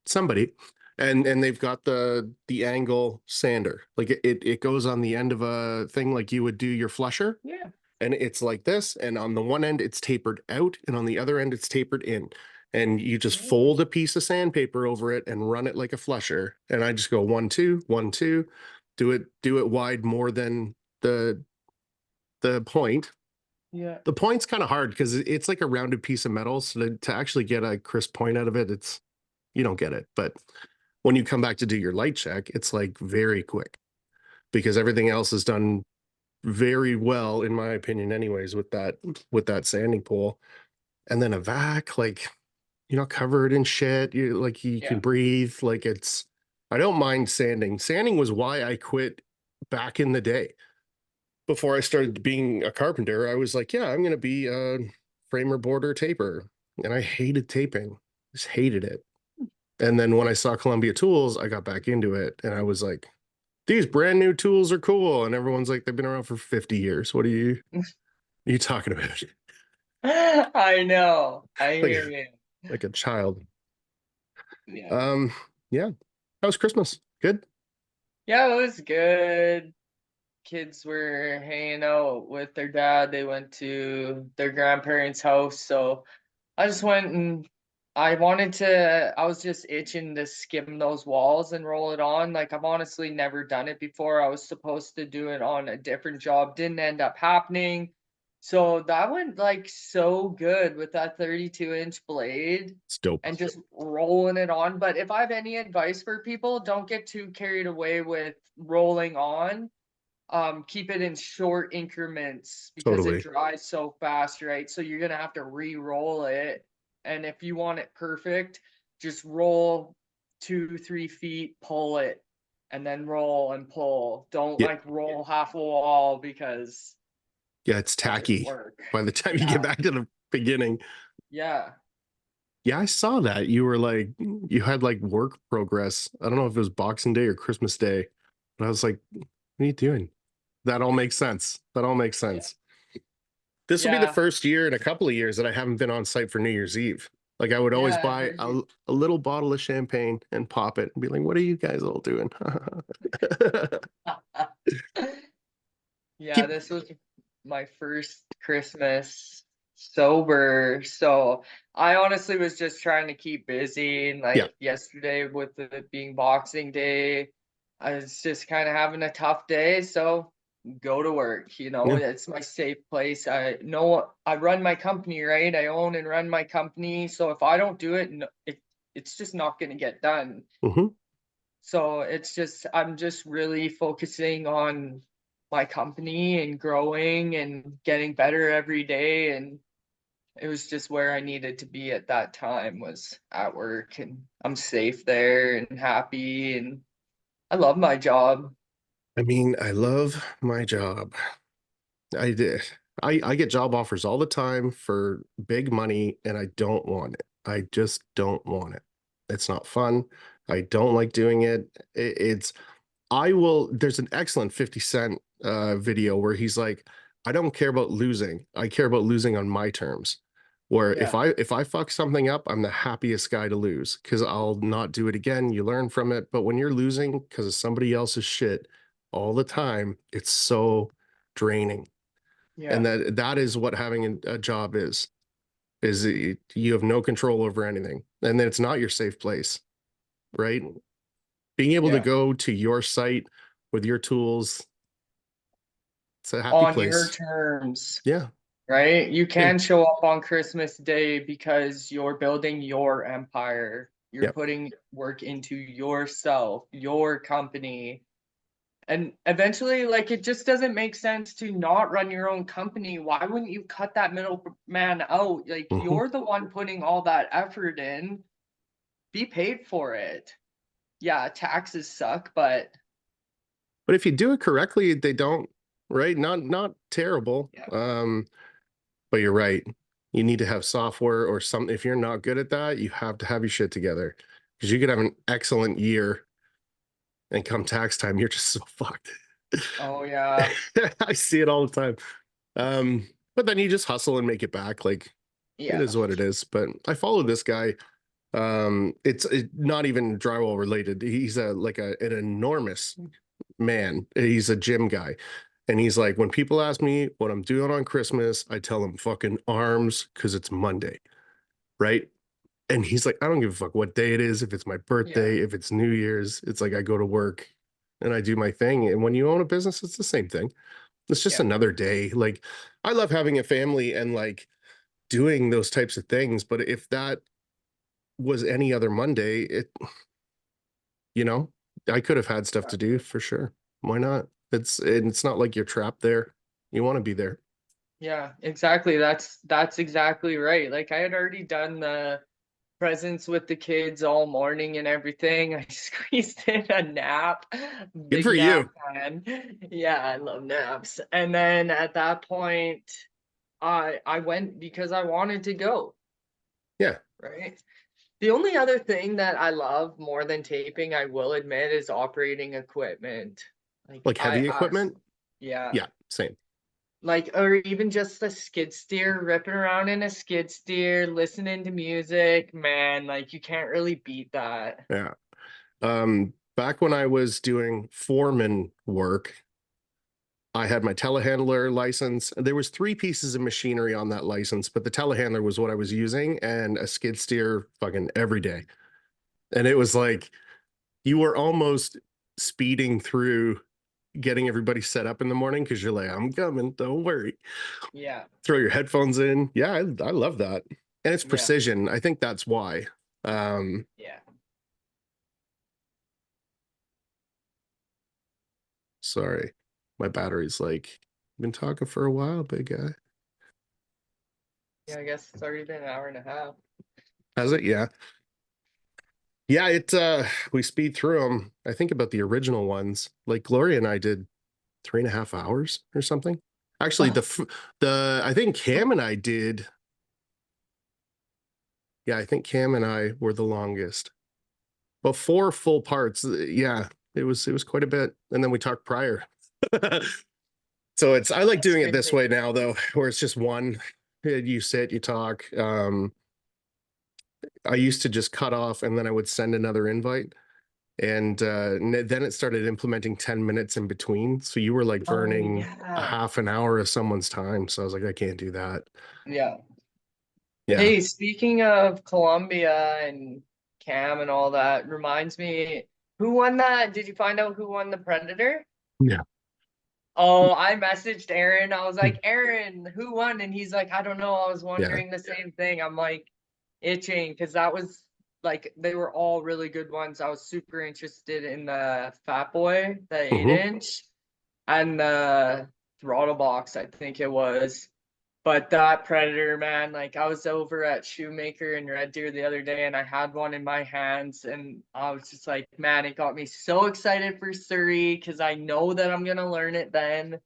somebody, and they've got the angle sander. Like it goes on the end of a thing like you would do your flusher, Yeah. and it's like this, and on the one end it's tapered out and on the other end it's tapered in, and you just Mm. fold a piece of sandpaper over it and run it like a flusher, and I just go 1 2 1 2, do it wide more than the point. Yeah. The point's kind of hard because it's like a rounded piece of metal, so to actually get a crisp point out of it, it's you don't get it. But when you come back to do your light check, it's like very quick because everything else is done very well, in my opinion, anyways, with that sanding pole. And then a vac, like you're not covered in shit. You like you can Yeah. breathe. Like it's I don't mind sanding. Sanding was why I quit back in the day. Before I started being a carpenter, I was like, yeah, I'm gonna be a framer boarder taper. And I hated taping. Just hated it. And then when I saw Columbia Tools, I got back into it and I was like, these brand new tools are cool. And everyone's like, they've been around for 50 years. What are you talking about? I know. I like hear you. like a child. Yeah. Um, yeah. How was Christmas? Good. Yeah, it was good. Kids were hanging out with their dad. They went to their grandparents' house. So I just went and I was just itching to skim those walls and roll it on. Like I've honestly never done it before. I was supposed to do it on a different job, didn't end up happening. So that went like so good with that 32-inch blade It's dope. and just rolling it on. But if I have any advice for people, don't get too carried away with rolling on. Keep it in short increments because it Totally. dries so fast, right? So you're gonna have to re-roll it. And if you want it perfect, just roll 2 3 feet, pull it, and then roll and pull. Don't Yeah. like roll half a wall because Yeah, it's it doesn't tacky work. by the time you Yeah, get back to the beginning. yeah, Yeah, I saw that. You were like, you had like work progress. I don't know if it was Boxing Day or Christmas Day. But I was like, what are you doing? That all makes sense. That all makes yeah, sense. This will be the yeah, first year in a couple of years that I haven't been on site for New Year's Eve. Like I would always yeah. I buy heard a little bottle of champagne and pop it and be like, what are you guys all doing? you. Yeah, Keep this was my first Christmas sober. So I honestly was just trying to keep busy. And yeah. like yesterday, with it being Boxing Day, I was just kind of having a tough day. So go to work. Yeah. It's my safe place. I know I run my company, right? I own and run my company. So if I don't do it, it's just not going to get done. Hmm. So I'm just really focusing on my company and growing and getting better every day. And it was just where I needed to be at that time, was at work, and I'm safe there and happy, and I love my job. I mean, I love my job. I did. I get job offers all the time for big money and I don't want it. I just don't want it. It's not fun. I don't like doing it. It's I will there's an excellent 50 Cent video where he's like, I don't care about losing. I care about losing on my terms. Where if Yeah, I fuck something up, I'm the happiest guy to lose because I'll not do it again. You learn from it. But when you're losing because of somebody else's shit all the time, it's so draining. And yeah, that is what having a job is you have no control over anything. And then it's not your safe place, right? Being able to yeah, go to your site with your tools, It's a happy On your place. terms, Yeah. right? You Hey, can show up on Christmas Day because you're building your empire. You're yeah. putting work into yourself, your company. And eventually, like, it just doesn't make sense to not run your own company. Why wouldn't you cut that middleman out? Like, Mhm. you're the one putting all that effort in. Be paid for it. Yeah, taxes suck, but But if you do it correctly, they don't, right? Not terrible. yeah, But you're right. You need to have software or something. If you're not good at that, you have to have your shit together because you could have an excellent year and come tax time, you're just so fucked. oh yeah, I see it all the time. But then you just hustle and make it back. Like it yeah, is what it is. But I follow this guy. It's not even drywall related. He's an enormous man. He's a gym guy. And he's like, when people ask me what I'm doing on Christmas, I tell them fucking arms because it's Monday, right? And he's like, I don't give a fuck what day it is, if it's my yeah, birthday, if it's New Year's. It's like I go to work and I do my thing. And when you own a business, it's the same thing. It's just yeah. another day. Like I love having a family and like doing those types of things. But if that was any other Monday, you know, I could have had stuff to do Exactly. for sure. Why not? It's not like you're trapped there. You want to be there. Yeah, exactly. That's exactly right. Like I had already done the presents with the kids all morning and everything. I squeezed in a nap, Good big for nap you. man. Yeah, I love naps. And then at that point, I went because I wanted to go, Yeah. right? The only other thing that I love more than taping, I will admit, is operating equipment. Like Like heavy equipment. yeah. Yeah. Same. Like, or even just the skid steer, ripping around in a skid steer, listening to music, man, like you can't really beat that. Yeah. Back when I was doing foreman work, I had my telehandler license. There was three pieces of machinery on that license, but the telehandler was what I was using and a skid steer fucking every day. And it was like you were almost speeding through getting everybody set up in the morning because you're like, I'm coming, don't worry. Yeah, Throw your headphones in. Yeah, I love that. And it's yeah, precision. I think that's why. Um, yeah. Sorry, my battery's like, been talking for a while, big guy. Yeah, I guess it's already been an hour and a half. Has it? Yeah. Yeah, we speed through them. I think about the original ones. Like Gloria and I did 3.5 hours or something. Actually, I think Cam and I did. Yeah, I think Cam and I were the longest. But four full parts. Yeah, it was quite a bit. And then we talked prior. So I like That's doing it this crazy. way now though, where it's just one. You sit, you talk. I used to just cut off and then I would send another invite. And then it started implementing 10 minutes in between. So you were like Oh burning a yeah. half an hour of someone's time. So I was like, I can't do that. Yeah. Yeah. Hey, speaking of Colombia and Cam and all that, reminds me, who won that? Did you find out who won the Predator? Yeah. Oh, I messaged Aaron. I was like, Aaron, who won? And he's like, I don't know. I was Yeah. wondering the same thing. I'm like itching because that was like they were all really good ones. I was super interested in the Fat Boy, the 8 Hmm. inch, and the throttle box, I think it was. But that Predator, man, like I was over at Shoemaker in Red Deer the other day and I had one in my hands and I was just like, man, it got me so excited for Surrey because I know that I'm gonna learn it then.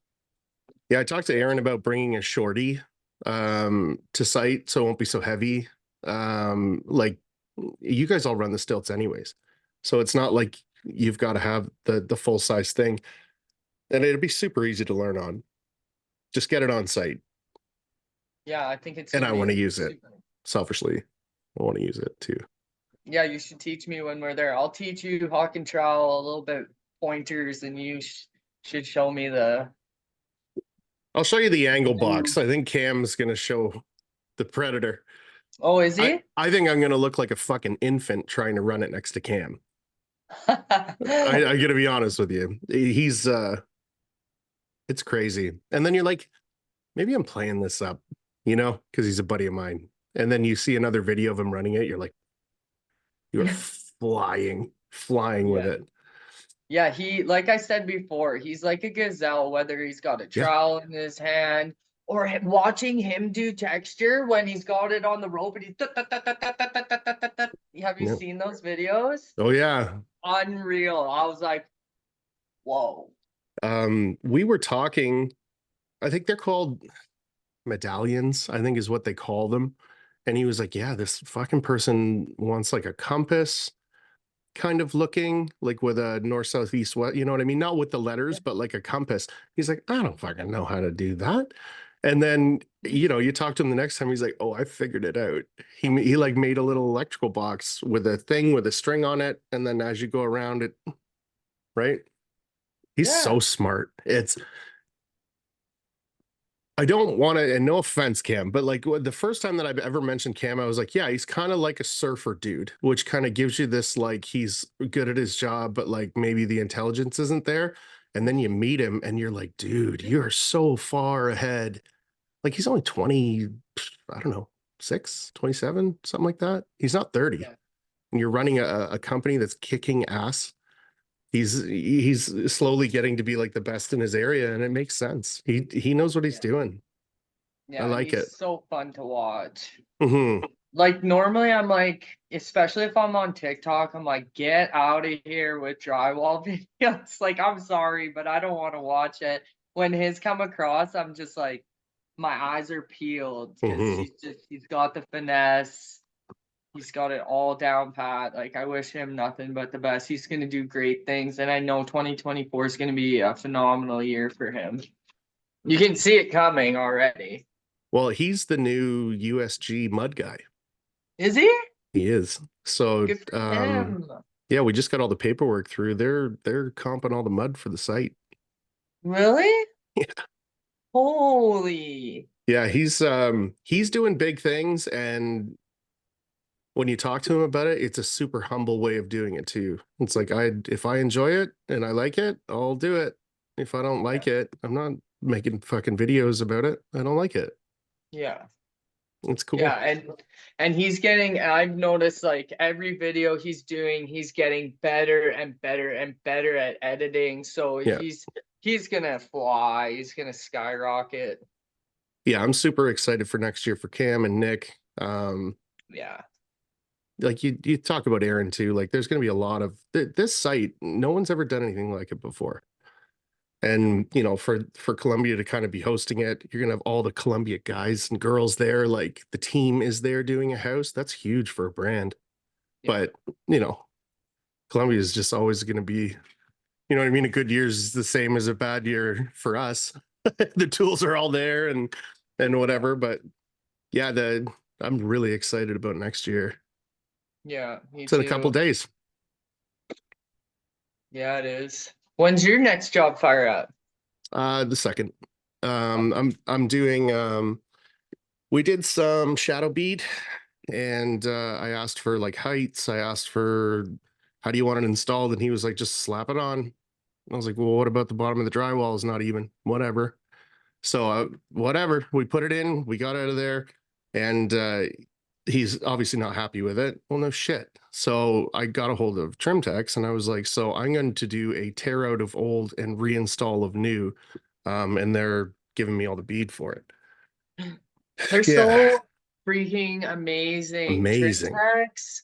Yeah. I talked to Aaron about bringing a shorty to site so it won't be so heavy. Like you guys all run the stilts anyways. So it's not like you've got to have the full size thing. And it'd be super easy to learn on. Just get it on site. Yeah, I think it's And gonna I want to be use it super. selfishly. I want to use it too. Yeah, you should teach me when we're there. I'll teach you hawk and trowel, a little bit pointers, and you should show me the I'll show you the angle box. do. I think Cam's gonna show the Predator. Oh, is I he? I think I'm gonna look like a fucking infant trying to run it next to Cam. I gotta be honest with you. He's It's crazy. And then you're like, maybe I'm playing this up, because he's a buddy of mine. And then you see another video of him running it. You're like, you're Yeah. flying with Yeah. it. Yeah, like I said before, he's like a gazelle, whether he's got a Yeah. trowel in his hand or watching him do texture when he's got it on the rope and he's have you Yeah. seen those videos? Oh yeah. Unreal. I was like, whoa. We were talking, I think they're called medallions, I think is what they call them. And he was like, yeah, this fucking person wants like a compass kind of looking, like with a north, south, east, west, you know what I mean? Not with the letters, but like a compass. He's like, I don't fucking know how to do that. And then, you talk to him the next time, he's like, oh, I figured it out. He like made a little electrical box with a thing with a string on it. And then as you go around it, right? He's Yeah. so smart. I don't want to, and no offense, Cam, but like the first time that I've ever mentioned Cam, I was like, yeah, he's kind of like a surfer dude, which kind of gives you this like he's good at his job, but like maybe the intelligence isn't there. And then you meet him and you're like, dude, you're so far ahead. Like he's only 20, I don't know, 27, something like that. He's not 30. Yeah. And you're running a company that's kicking ass. He's slowly getting to be like the best in his area, and it makes sense. He knows what he's Yeah. doing. I Yeah, like it. he's so fun to watch. Hmm. Like normally I'm like, especially if I'm on TikTok, I'm like, get out of here with drywall videos. Like, I'm sorry, but I don't want to watch it. When his come across, I'm just like, my eyes are peeled because Hmm. he's got the finesse. He's got it all down pat. Like, I wish him nothing but the best. He's gonna do great things, and I know 2024 is gonna be a phenomenal year for him. You can see it coming already. Well, he's the new USG mud guy. Is he? He is. So, Good for him. yeah, we just got all the paperwork through. They're comping all the mud for the site. Really? Yeah. Holy. Yeah, he's doing big things, and when you talk to him about it, it's a super humble way of doing it too. It's like if I enjoy it and I like it, I'll do it. If I don't Yeah. like it, I'm not making fucking videos about it. I don't like it. Yeah. It's Yeah, cool. and he's getting, I've noticed like every video he's doing, he's getting better and better and better at editing. So Yeah. he's gonna fly, he's gonna skyrocket. Yeah, I'm super excited for next year for Cam and Nick. Yeah. Like you talk about Aaron too. Like there's going to be a lot of this site. No one's ever done anything like it before. And for Columbia to kind of be hosting it, you're gonna have all the Columbia guys and girls there. Like the team is there doing a house. That's huge for a brand. Yeah. But Columbia is just always going to be, you know what I mean. A good year is the same as a bad year for us. The tools are all there and whatever. But yeah, I'm really excited about next year. Yeah, me It's in a couple too. days. Yeah, it is. When's your next job fire up? The second. I'm doing we did some shadow bead, and I asked for like heights. I asked for how do you want it installed, and he was like, just slap it on. I was like, well, what about the bottom of the drywall is not even? Whatever. So whatever. We put it in, we got out of there, and he's obviously not happy with it. Well, no shit. So I got a hold of Trimtex and I was like, so I'm going to do a tear out of old and reinstall of new. And they're giving me all the bead for it. They're Yeah, so freaking amazing. amazing. Trimtex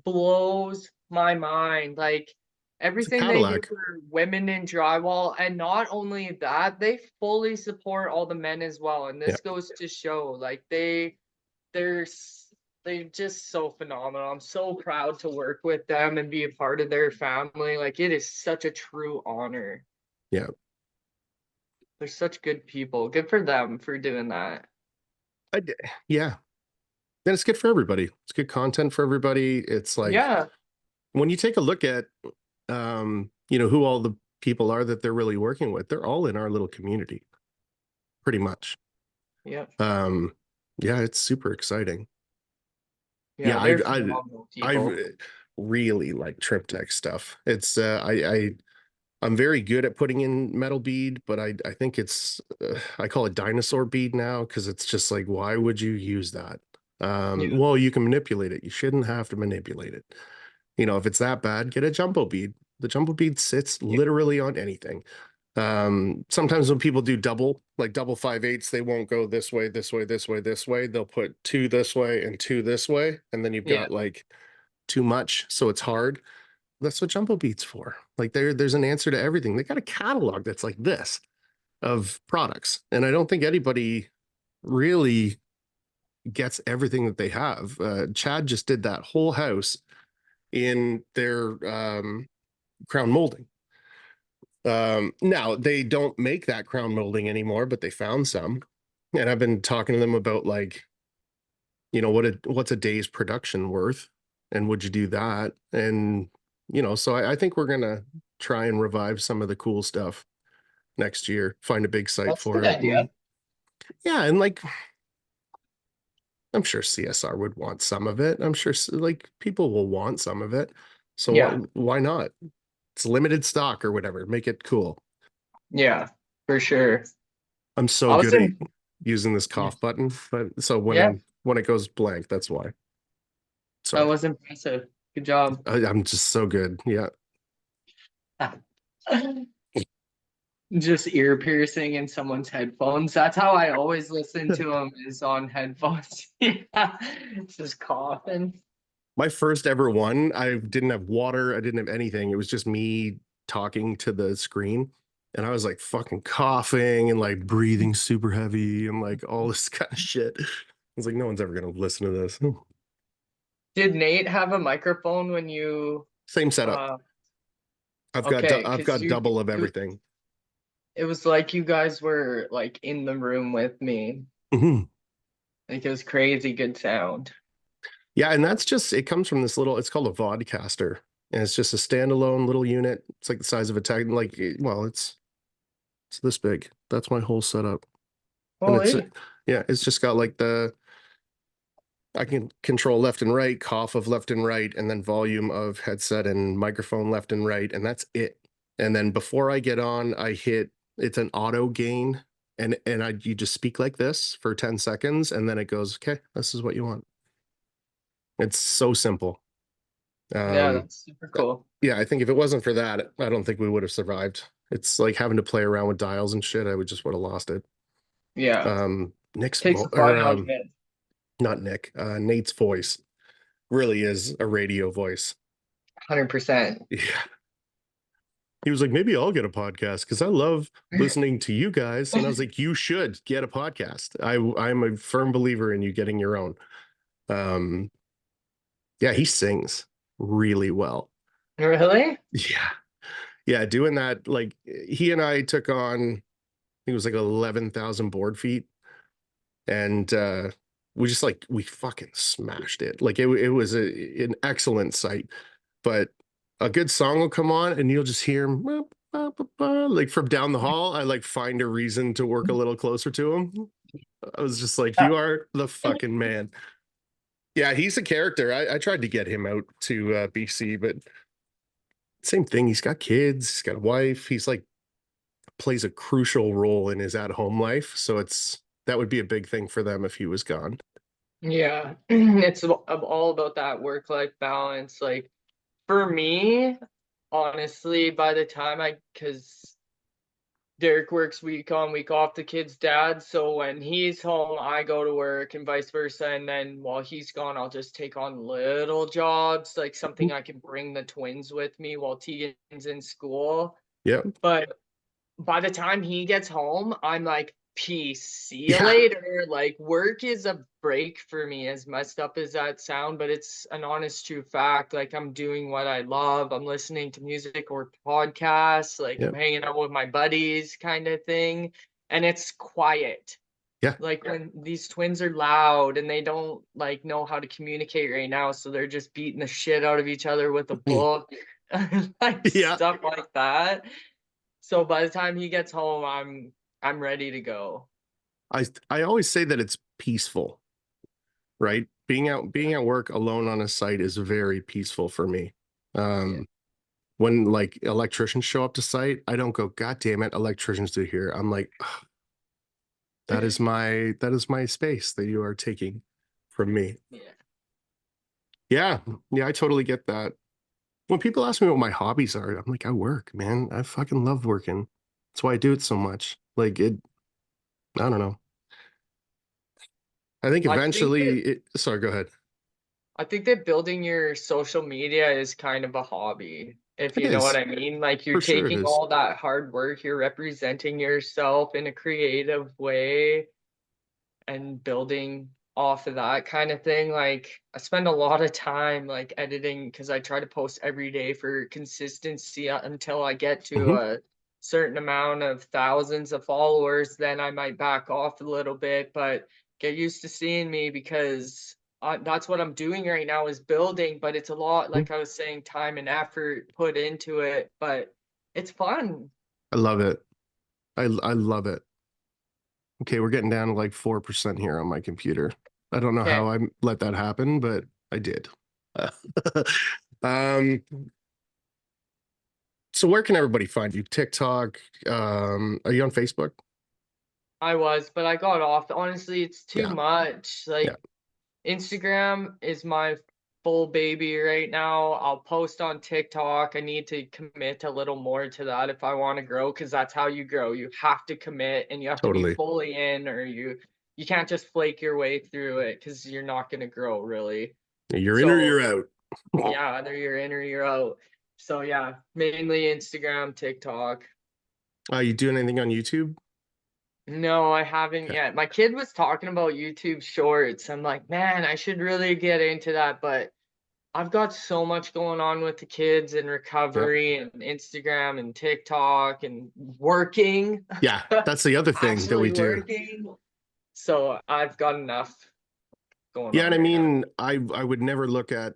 blows my mind. Like It's a everything they do Cadillac. for women in drywall, and not only that, they fully support all the men as well. And Yeah. this goes to show, like they're they're just so phenomenal. I'm so proud to work with them and be a part of their family. Like it is such a true honor. Yeah. They're such good people. Good for them for doing that. I, d- yeah. And it's good for everybody. It's good content for everybody. It's like Yeah. when you take a look at who all the people are that they're really working with, they're all in our little community, pretty much. Yeah. Um, yeah, it's super exciting. Yeah, Yeah, they're I phenomenal I people. really like Triptech stuff. It's I I'm very good at putting in metal bead, but I think it's I call it dinosaur bead now because it's just like, why would you use that? Yeah. Well, you can manipulate it. You shouldn't have to manipulate it. You know, if it's that bad, get a jumbo bead. The jumbo bead sits Yeah. literally on anything. Sometimes when people do double, like double 5/8, they won't go this way, this way, this way, this way. They'll put two this way and two this way, and then you've Yeah. got like too much, so it's hard. That's what jumbo beats for. Like there's an answer to everything. They got a catalog that's like this of products, and I don't think anybody really gets everything that they have. Chad just did that whole house in their crown molding. Now they don't make that crown molding anymore, but they found some, and I've been talking to them about like, what's a day's production worth, and would you do that? And so I think we're gonna try and revive some of the cool stuff next year. Find a big site That's a for good it, idea. and yeah, and like I'm sure CSR would want some of it. I'm sure like people will want some of it. So Yeah. why not? It's limited stock or whatever. Make it cool. Yeah, for sure. I'm so I was good at in, using this yeah, cough button, but so yeah, when it goes blank, that's why. that Sorry. was impressive. Good job. I'm just so good. Yeah. Just ear piercing in someone's headphones. That's how I always listen to them is on headphones. Yeah, just coughing. My first ever one, I didn't have water, I didn't have anything. It was just me talking to the screen. And I was like fucking coughing and like breathing super heavy and like all this kind of shit. I was like, no one's ever gonna listen to this. Did Nate have a microphone when you Same setup. uh I've because got double of everything. it was like you guys were like in the room with me. Mhm. Like it was crazy good sound. Yeah, and that's just it comes from this little. It's called a vodcaster, and it's just a standalone little unit. It's like the size of a tag. Like, well, it's this big. That's my whole setup, and Holy. yeah, it's just got like I can control left and right, cough of left and right, and then volume of headset and microphone left and right, and that's it. And then before I get on, I hit it's an auto gain, and you just speak like this for 10 seconds, and then it goes, okay, this is what you want. It's so simple. Yeah, Um, that's super cool. yeah, I think if it wasn't for that, I don't think we would have survived. It's like having to play around with dials and shit. I would have lost it. Yeah. Nick's Takes vo the or fun out of it. not Nick, Nate's voice really is a radio voice. 100%. Yeah. He was like, maybe I'll get a podcast because I love listening to you guys. And I was like, you should get a podcast. I'm a firm believer in you getting your own. Um, yeah, he sings really well. Really? Yeah. Yeah, doing that, like he and I took on, I think it was like 11,000 board feet. And we just like we fucking smashed it. Like it was an excellent sight. But a good song will come on and you'll just hear him like from down the hall. I like find a reason to work a little closer to him. I was just like, you are the fucking man. Yeah, he's a character. I tried to get him out to BC, but same thing. He's got kids, he's got a wife. He's like plays a crucial role in his at-home life. So that would be a big thing for them if he was gone. Yeah. It's all about that work-life balance. Like for me, honestly, by the time because Derek works week on, week off, the kid's dad. So when he's home, I go to work and vice versa. And then while he's gone, I'll just take on little jobs, like something I can bring the twins with me while Tegan's in school. Yeah. But by the time he gets home, I'm like, peace, see you Yeah. later. Like, work is a break for me, as messed up as that sound, but it's an honest, true fact. Like, I'm doing what I love. I'm listening to music or podcasts. Like, Yeah. I'm hanging out with my buddies, kind of thing. And it's quiet. Yeah. Like when these twins are loud and they don't like know how to communicate right now, so they're just beating the shit out of each other with a book, like Yeah. stuff like that. So by the time he gets home, I'm ready to go. I always say that it's peaceful, right? Being at work alone on a site is very peaceful for me. Yeah. Um, when like electricians show up to site, I don't go, God damn it, electricians do here. I'm like, "Ugh, that is my space that you are taking from me." Yeah. Yeah. Yeah, I totally get that. When people ask me what my hobbies are, I'm like, I work, man. I fucking love working. That's why I do it so much. Like it, I don't know. I think I think that eventually sorry, go ahead. I think that building your social media is kind of a hobby, if It you know what is. I mean. Like you're For sure it taking is. all that hard work, you're representing yourself in a creative way and building off of that kind of thing. Like I spend a lot of time like editing because I try to post every day for consistency until I get to Mhm. a certain amount of thousands of followers. Then I might back off a little bit, but get used to seeing me because that's what I'm doing right now is building. But it's a lot, like I was saying, time and effort put into it, but it's fun. I love it. I love it. Okay, we're getting down to like 4% here on my computer. I don't know how Okay. I let that happen, but I did. um, so where can everybody find you? TikTok? Are you on Facebook? I was, but I got off. Honestly, it's too Yeah, much. yeah, Like Instagram is my full baby right now. I'll post on TikTok. I need to commit a little more to that if I want to grow, because that's how you grow. You have to commit and you have to be totally. fully in, or you can't just flake your way through it because you're not going to grow really. You're in or So you're out. yeah, either you're in or you're out. So yeah, mainly Instagram, TikTok. You doing anything on YouTube? No, I haven't Okay. yet. My kid was talking about YouTube Shorts. I'm like, man, I should really get into that, but I've got so much going on with the kids and Yeah. recovery and Instagram and TikTok and working, Yeah, that's the other thing that we actually do. working. So I've got enough going Yeah, and on I right now. mean, I would never look at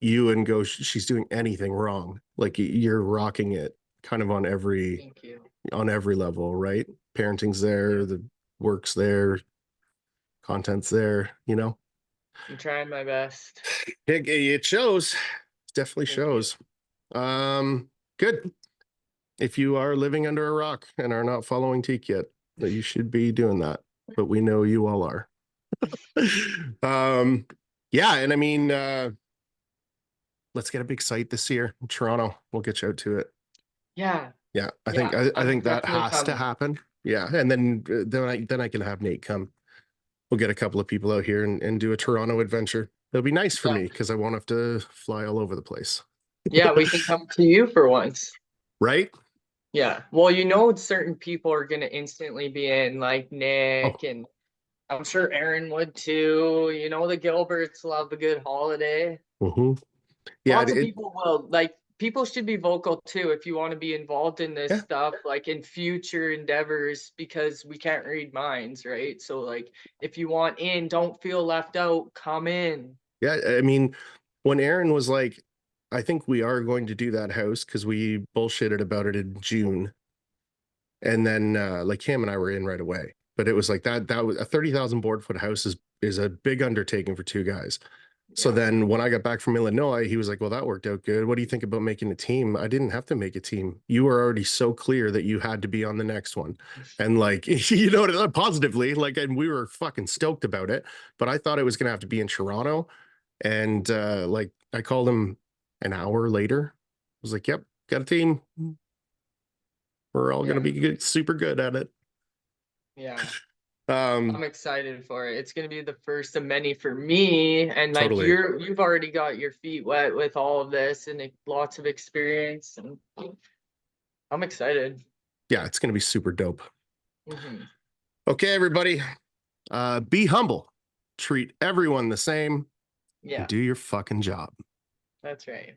you and go, She's doing anything wrong." Like you're rocking it kind of Thank you. on every level, right? Parenting's there, Yeah, the work's there, content's there, you know? I'm trying my best. It shows. It definitely Thank you. shows. Good. If you are living under a rock and are not following Teak yet, that you should be doing that. But we know you all are. um, yeah, and I mean, let's get a big site this year in Toronto. We'll get you out to it. Yeah, Yeah, yeah, I I'm think that definitely has to coming. happen. Yeah, and then I can have Nate come. We'll get a couple of people out here and do a Toronto adventure. It'll be nice for Yeah, me because I won't have to fly all over the place. yeah, we can come to you for once. Right? Yeah. Well, you know, certain people are gonna instantly be in, like Oh, Nick, and I'm sure Aaron would too. You know, the Gilberts love a good holiday. mhm. Yeah, Lots of people will. Like, people should be vocal too if you want to be involved in this yeah, stuff, like in future endeavors, because we can't read minds, right? So, like, if you want in, don't feel left out, come in. yeah. I mean, when Aaron was like, I think we are going to do that house because we bullshitted about it in June. And then like Cam and I were in right away. But it was like that was a 30,000 board foot house is a big undertaking for two guys. So Yeah. then when I got back from Illinois, he was like, "Well, that worked out good. What do you think about making a team?" I didn't have to make a team. You were already so clear that you had to be on the next one. And like, you know, positively, like, and we were fucking stoked about it. But I thought it was gonna have to be in Toronto. And like I called him an hour later. I was like, "Yep, got a team. We're all gonna Yeah. be good, super good at it." Yeah. I'm Um, excited for it. It's gonna be the first of many for me, and like totally. you've already got your feet wet with all of this and lots of experience, and I'm excited. Yeah, it's gonna be super dope. Hmm. Okay, everybody. Be humble. Treat everyone the same and Yeah, do your fucking job. that's right.